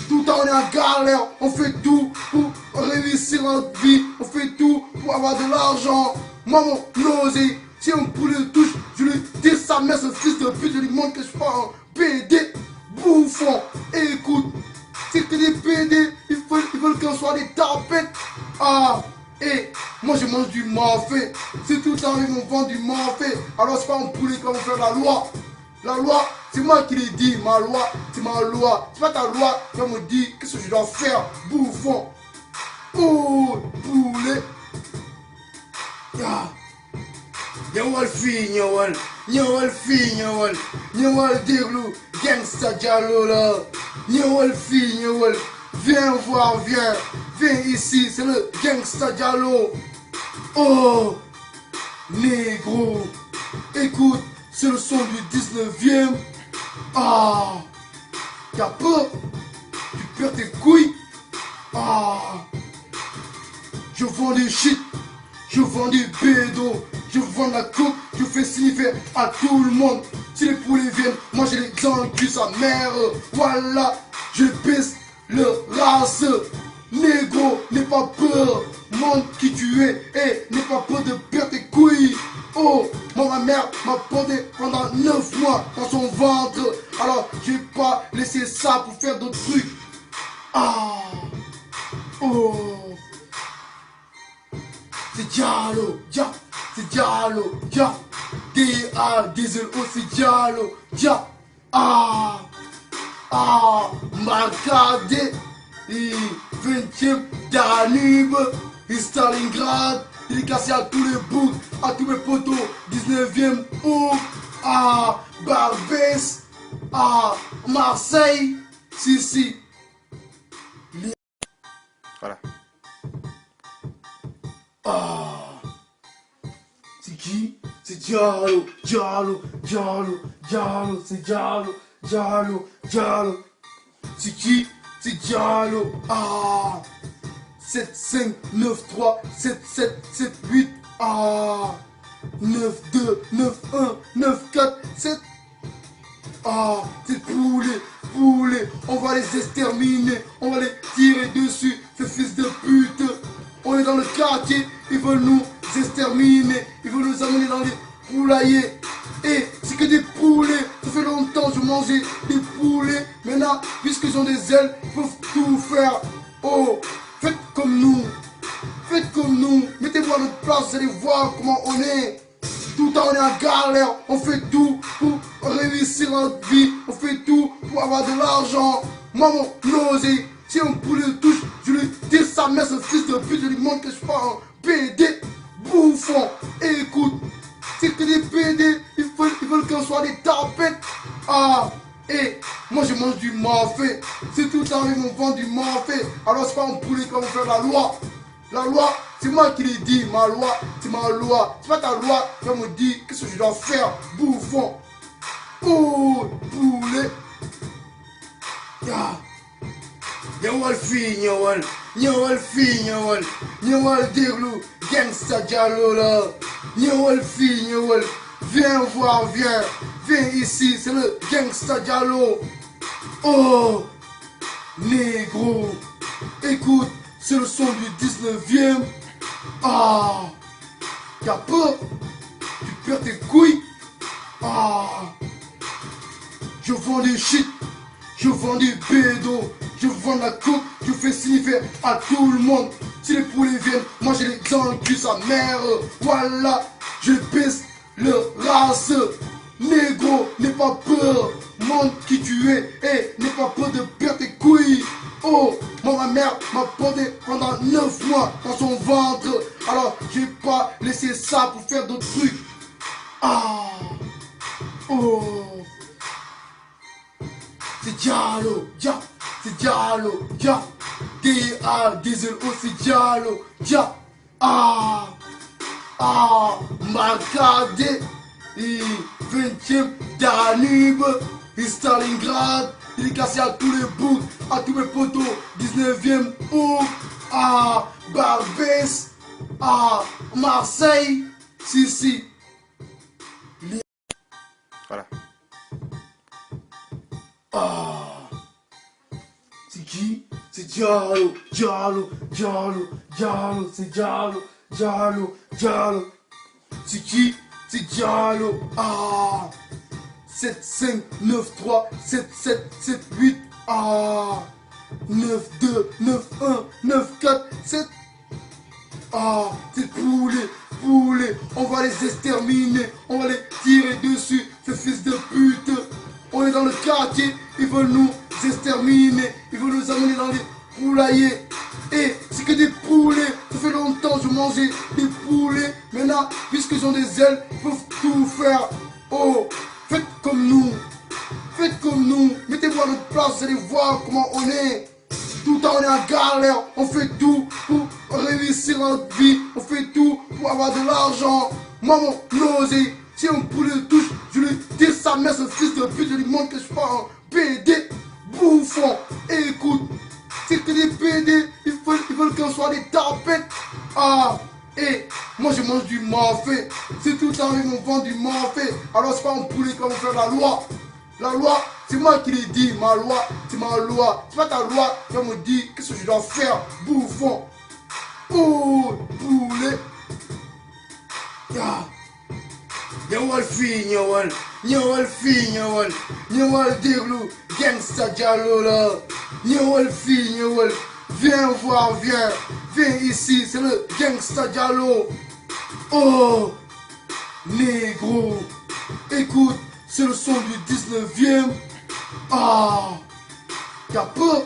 Tout le temps on est en galère, on fait tout pour réussir notre vie, on fait tout pour avoir de l'argent. Moi mon osé, si un poulet le touche, je lui dis sa mère, ce fils de pute, je lui montre que je suis pas un PD bouffon. Et écoute, c'est que des PD, ils veulent qu'on soit des tapettes. Ah, et moi je mange du mafé, c'est tout le temps ils vont vendre du mafé. Alors c'est pas un poulet qui va faire la loi. La loi, c'est moi qui l'ai dit, ma loi, c'est ma loi. C'est pas ta loi qui va me dire qu'est-ce que je dois faire, bouffon. Oh, poulet. Nyawal fi, nyawal déglu, gangsta Diallo là. Nyawal fi, viens voir, viens ici, c'est le gangsta Diallo. Oh, négro, écoute. C'est le son du 19e. Ah, t'as peur? Tu perds tes couilles? Ah, je vends du shit, je vends du bédo, je vends la coke, je fais sniffer à tout le monde. Si les poulets viennent, moi j'ai les dans le cul, sa mère. Voilà, je pisse le race. Négro, n'aie pas peur, montre qui tu es et n'aie pas peur de perdre tes couilles. Oh, moi ma mère m'a porté pendant 9 mois dans son ventre. Alors j'ai pas laissé ça pour faire d'autres trucs. Ah, oh, c'est Diallo, Dia, c'est Diallo, Dia, D-A-D-Z-O, c'est Diallo, Dia, Marcadé, 20e Danube, Stalingrad, il est cassé à tous les boucs, à tous mes potos, 19e août, à Barbès, à Marseille, si. Voilà. Ah, c'est qui? C'est Diallo, c'est Diallo. C'est qui? C'est Diallo. Ah, 7, 5, 9, 3, 7, 7, 7, 8. Ah, 9, 2, 9, 1, 9, 4, 7. Ah, c'est poulets, on va les exterminer, on va les tirer dessus, ces fils de pute. On est dans le quartier, ils veulent nous exterminer, ils veulent nous amener dans les poulaillers. Et c'est que des poulets, ça fait longtemps que je mangeais des poulets. Maintenant, puisqu'ils ont des ailes, ils peuvent tout faire. Oh, faites comme nous, mettez-vous à notre place, vous allez voir comment on est. Tout le temps on est en galère, on fait tout pour réussir notre vie, on fait tout pour avoir de l'argent. maman, nausée. Si un poulet touche, je lui tire sa mère, ce fils de pute, je lui montre que je suis pas un PD bouffon. Écoute, c'est que des PD, ils veulent qu'on soit des tapettes. Ah, et moi je mange du mafé. Si tout le temps ils vont vendre du mafé, alors c'est pas un poulet qui va faire la loi. La loi, c'est moi qui l'ai dit, ma loi, c'est ma loi. C'est pas ta loi qui va me dire qu'est-ce que je dois faire, bouffon. Oh, poulet. Yeah. Nyawal fi nyawal fi nyawal déglu, gangsta Diallo là. Nyawal fi nyawal, viens voir, viens ici, c'est le gangsta Diallo. Oh, négro, écoute, c'est le son du 19e. Ah, t'as peur, tu perds tes couilles. Ah, je vends des shit, je vends des bédos, je vends la coke, je fais signifier à tout le monde. Si les poulets viennent, moi j'ai les dans le cul, sa mère. Voilà, je pèse le race. Négro, n'aie pas peur, montre qui tu es et n'aie pas peur de perdre tes couilles. Oh, moi ma mère m'a porté pendant 9 mois dans son ventre. Alors j'ai pas laissé ça pour faire d'autres trucs. Ah, oh. C'est Diallo, c'est Diallo, D-A-D-Z-O, c'est Diallo, ah, Marcadé, 20e Danube, Stalingrad, il est cassé à tous les bouts, à tous mes potos, 19e août, Barbès, Marseille, si. Voilà. C'est qui? C'est Diallo, c'est Diallo. C'est qui? C'est Diallo. 7, 5, 9, 3, 7, 7, 7, 8. 9, 2, 9, 1, 9, 4, 7. C'est poulet. On va les exterminer. On va les tirer dessus. Ces fils de pute. On est dans le quartier. Ils veulent nous exterminer. Ils veulent nous amener dans les poulaillers. Et c'est que des poulets. Ça fait longtemps que je mangeais des poulets. Maintenant, puisqu'ils ont des ailes, ils peuvent tout faire. Oh, faites comme nous. Mettez-vous à notre place, vous allez voir comment on est. Tout le temps on est en galère. On fait tout pour réussir notre vie. On fait tout pour avoir de l'argent. Maman, nausée. Si un poulet touche, je lui tire sa mère, ce fils de pute. Je lui montre que je suis pas un PD bouffon. Et écoute, c'est que des PD, ils veulent qu'on soit des tapettes. Et moi je mange du mafé. Si tout le temps ils vont vendre du mafé, alors c'est pas un poulet qui va faire la loi. La loi, c'est moi qui l'ai dit, ma loi, c'est ma loi. C'est pas ta loi qui va me dire qu'est-ce que je dois faire, bouffon. Oh, poulet. Nyawal fi nyawal déglu, gangsta Diallo là. Nyawal fi viens voir, viens ici, c'est le gangsta Diallo. Oh, négro, écoute, c'est le son du 19e. T'as peur,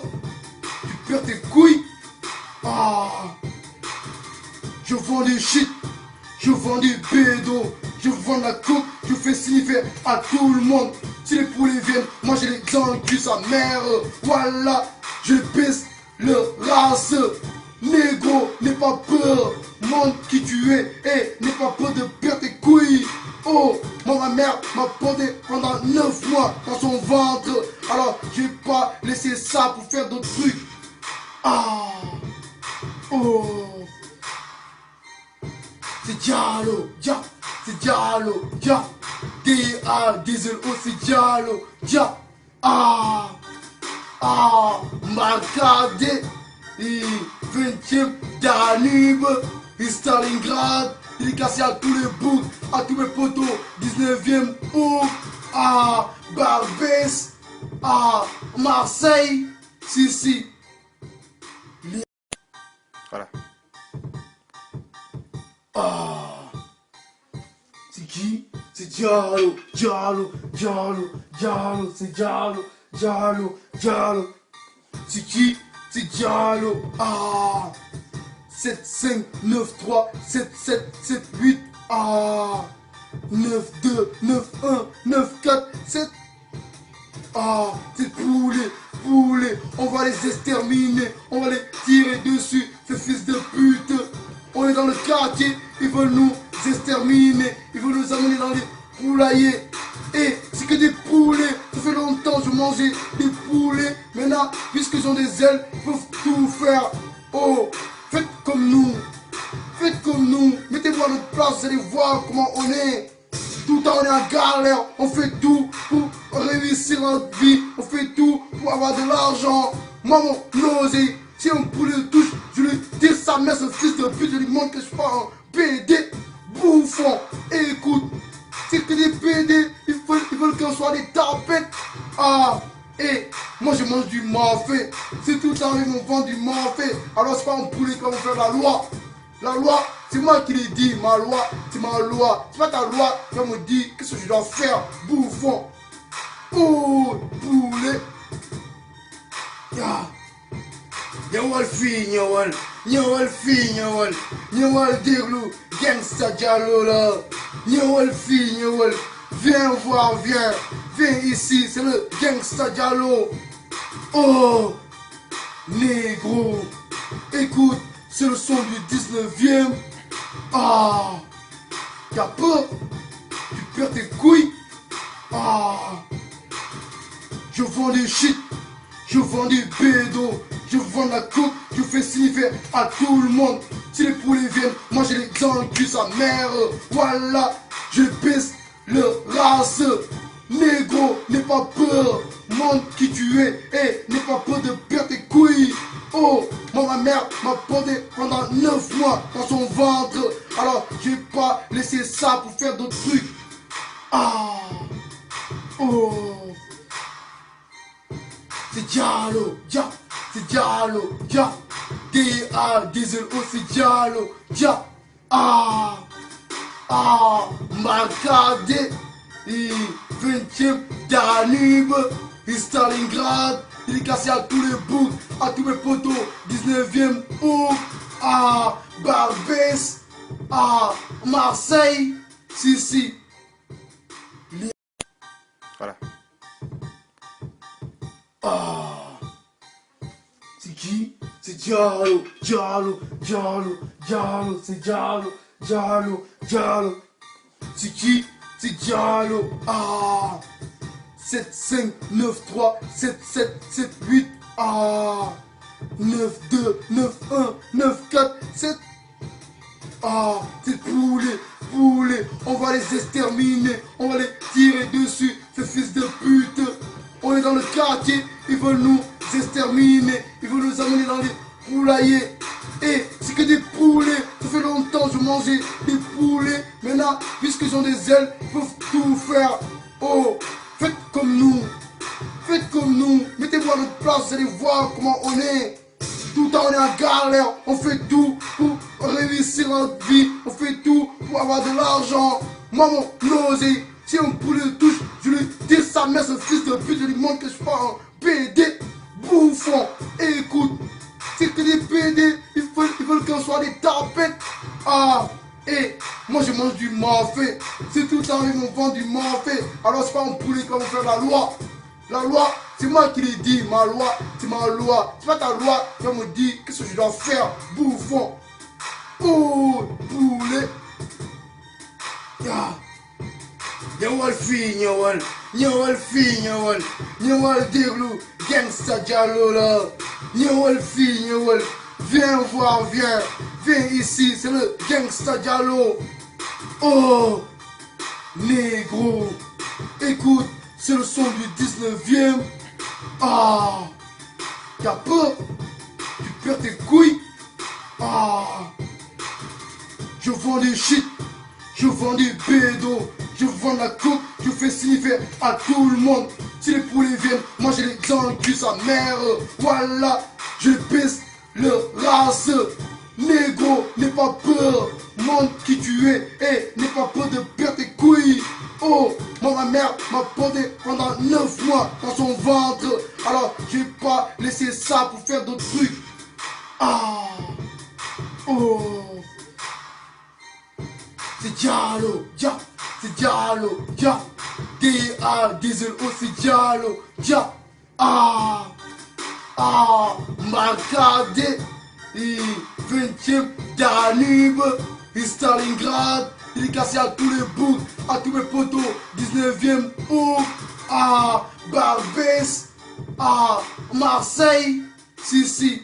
tu perds tes couilles. Je vends des shit, je vends des bédos, je vends la coke, je fais signifier à tout le monde. Si les poulets viennent, moi j'ai les dans le cul, sa mère. Voilà, je pèse le race. Négro, n'aie pas peur, montre qui tu es et n'aie pas peur de perdre tes couilles. Oh, moi ma mère m'a porté pendant 9 mois dans son ventre. Alors j'ai pas laissé ça pour faire d'autres trucs. Oh, c'est Diallo, c'est Diallo, D-A-D-Z-O, c'est Diallo, Marcadé, 20e Danube, Stalingrad, il est cassé à tous les bouts, à tous mes potos, 19e août, Barbès, Marseille, si. Voilà. C'est qui? C'est Diallo, c'est Diallo. C'est qui? C'est Diallo. Ah, 7, 5, 9, 3, 7, 7, 7, 8. Ah, 9, 2, 9, 1, 9, 4, 7. Ah, c'est poulet, poulet. On va les exterminer. On va les tirer dessus, ces fils de pute. On est dans le quartier, ils veulent nous exterminer. Ils veulent nous amener dans les poulaillers. Et c'est que des poulets. Ça fait longtemps que je mangeais des poulets. Maintenant, puisqu'ils ont des ailes, ils peuvent tout faire. Oh, faites comme nous. Faites comme nous. Mettez-vous à notre place, vous allez voir comment on est. Tout le temps on est en galère. On fait tout pour réussir notre vie. On fait tout pour avoir de l'argent. Moi, mon nausée, si un poulet le touche, je lui tire sa mère, ce fils de pute. Je lui montre que je suis pas un PD bouffon. Et écoute, c'est que des PD, ils veulent qu'on soit des tapettes. Ah, et moi je mange du mafé. C'est tout le temps ils vont vendre du mafé. Alors c'est pas un poulet qui va vous faire la loi. La loi, c'est moi qui l'ai dit. Ma loi, c'est ma loi. C'est pas ta loi qui va me dire qu'est-ce que je dois faire. Bouffon. Oh, poulet. Ya. Nyawal fi, nyawal. Nyawal fi, nyawal. Nyawal déglu. Gangsta Diallo là. Nyawal fi, nyawal. Viens voir, viens. Viens ici, c'est le Gangsta Diallo. Oh, négro. Écoute, c'est le son du 19e. Ah, t'as peur? Tu perds tes couilles? Ah, je vends des shit. Je vends des bédos. Je vends la coupe. Je fais sniffer à tout le monde. Si les poulets viennent, moi j'ai les enculés sa mère. Voilà, je pisse le race. Négro, n'aie pas peur. Montre qui tu es et n'aie pas peur de perdre tes couilles. Oh, moi ma mère m'a porté pendant 9 mois dans son ventre. Alors j'ai pas laissé ça pour faire d'autres trucs. Ah, oh, c'est Diallo, Dia, c'est Diallo, Dia, D-A-D-Z-O, c'est Diallo, Dia, ah, Marcadé, 20e Danube, Stalingrad, dédicacé à tous les boucs, à tous mes potos, 19e bouc, à Barbès, à Marseille, si. Voilà. Ah, c'est qui? C'est Diallo, Diallo, Diallo, Diallo, c'est Diallo, Diallo, Diallo. C'est qui? C'est Diallo. Ah, 7, 5, 9, 3, 7, 7, 7, 8. Ah, 9, 2, 9, 1, 9, 4, 7. Ah, c'est poulet, poulet. On va les exterminer. On va les tirer dessus, ces fils de pute. On est dans le quartier, ils veulent nous exterminer. Ils veulent nous amener dans les poulaillers. Et c'est que des poulets. Ça fait longtemps que je mangeais des poulets. Maintenant, puisqu'ils ont des ailes, ils peuvent tout faire. Oh, faites comme nous. Faites comme nous. Mettez-vous à notre place, vous allez voir comment on est. Tout le temps on est en galère. On fait tout pour réussir notre vie. On fait tout pour avoir de l'argent. Moi, mon nausée, si un poulet le touche, je lui tire sa mère, ce fils de pute. Je lui montre que je suis pas un PD bouffon. Et écoute, c'est que des PD, ils veulent qu'on soit des tapettes. Ah, et moi je mange du mafé. C'est tout le temps ils vont vendre du mafé. Alors c'est pas un poulet qui va vous faire la loi. La loi, c'est moi qui l'ai dit. Ma loi, c'est ma loi. C'est pas ta loi qui va me dire qu'est-ce que je dois faire. Bouffon. Oh, poulet. Ya. Nyawal fi, nyawal. Nyawal fi, nyawal. Nyawal déglu. Gangsta Diallo là. Nyawal fi, nyawal. Viens voir, viens. Viens ici, c'est le Gangsta Diallo. Oh, négro. Écoute, c'est le son du 19e. Ah, t'as peur? Tu perds tes couilles? Ah, je vends des shit. Je vends des bédos. Je vends la coupe. Je fais sniffer à tout le monde. Si les poulets viennent, moi j'ai les enculés sa mère. Voilà, je pisse le race. Négro, n'aie pas peur. Montre qui tu es et n'aie pas peur de perdre tes couilles. Oh, moi ma mère m'a porté pendant 9 mois dans son ventre. Alors j'ai pas laissé ça pour faire d'autres trucs. Ah, oh, c'est Diallo, Dia, c'est Diallo, Dia, D-A-D-Z-O, c'est Diallo, Dia. Ah, Marcadé, 20e Danube, Stalingrad, dédicacé à tous les boucs, à tous mes potos, 19e août, à Barbès, à Marseille, si,